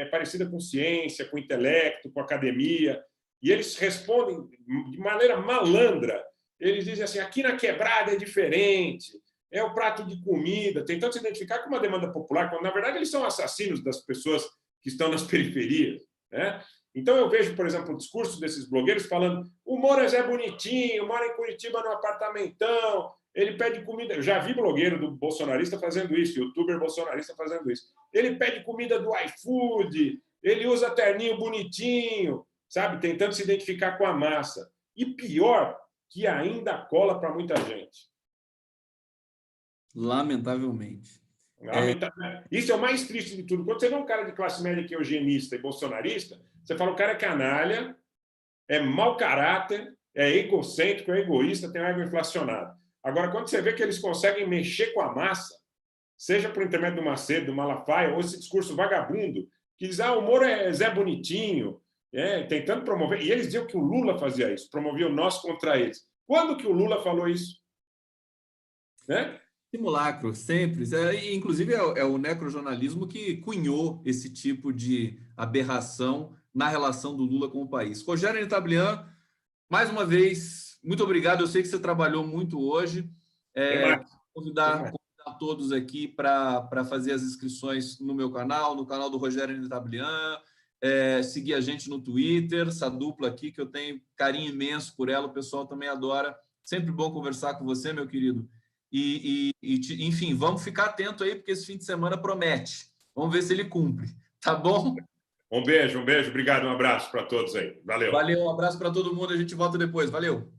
parecida com ciência, com intelecto, com academia, e eles respondem de maneira malandra. Eles dizem assim, aqui na quebrada é diferente, é o prato de comida, tentando se identificar com uma demanda popular, quando na verdade eles são assassinos das pessoas que estão nas periferias, né? Então eu vejo, por exemplo, o discurso desses blogueiros falando o Moro é Zé Bonitinho, mora em Curitiba no apartamentão, ele pede comida. Eu já vi blogueiro do bolsonarista fazendo isso, youtuber bolsonarista fazendo isso. Ele pede comida do iFood, ele usa terninho bonitinho, sabe? Tentando se identificar com a massa. E pior, que ainda cola para muita gente. Lamentavelmente. Isso é o mais triste de tudo. Quando você vê um cara de classe média que é eugenista e bolsonarista, você fala, o cara é canalha, é mau caráter, é egocêntrico, é egoísta, tem um ego inflacionado. Agora, quando você vê que eles conseguem mexer com a massa, seja por intermédio do Macedo, do Malafaia, ou esse discurso vagabundo, que diz, o Moro é Zé Bonitinho, tentando promover. E eles diziam que o Lula fazia isso, promovia o nós contra eles. Quando que o Lula falou isso? Né? Simulacro, sempre. Inclusive, é o necrojornalismo que cunhou esse tipo de aberração na relação do Lula com o país. Rogério Entablian, mais uma vez, muito obrigado. Eu sei que você trabalhou muito hoje. Convidar todos aqui para fazer as inscrições no meu canal, no canal do Rogério Entablian, seguir a gente no Twitter, essa dupla aqui, que eu tenho carinho imenso por ela, o pessoal também adora. Sempre bom conversar com você, meu querido. Enfim, vamos ficar atento aí, porque esse fim de semana promete. Vamos ver se ele cumpre, tá bom? Um beijo, obrigado, um abraço para todos aí. Valeu. Valeu, um abraço para todo mundo, a gente volta depois. Valeu.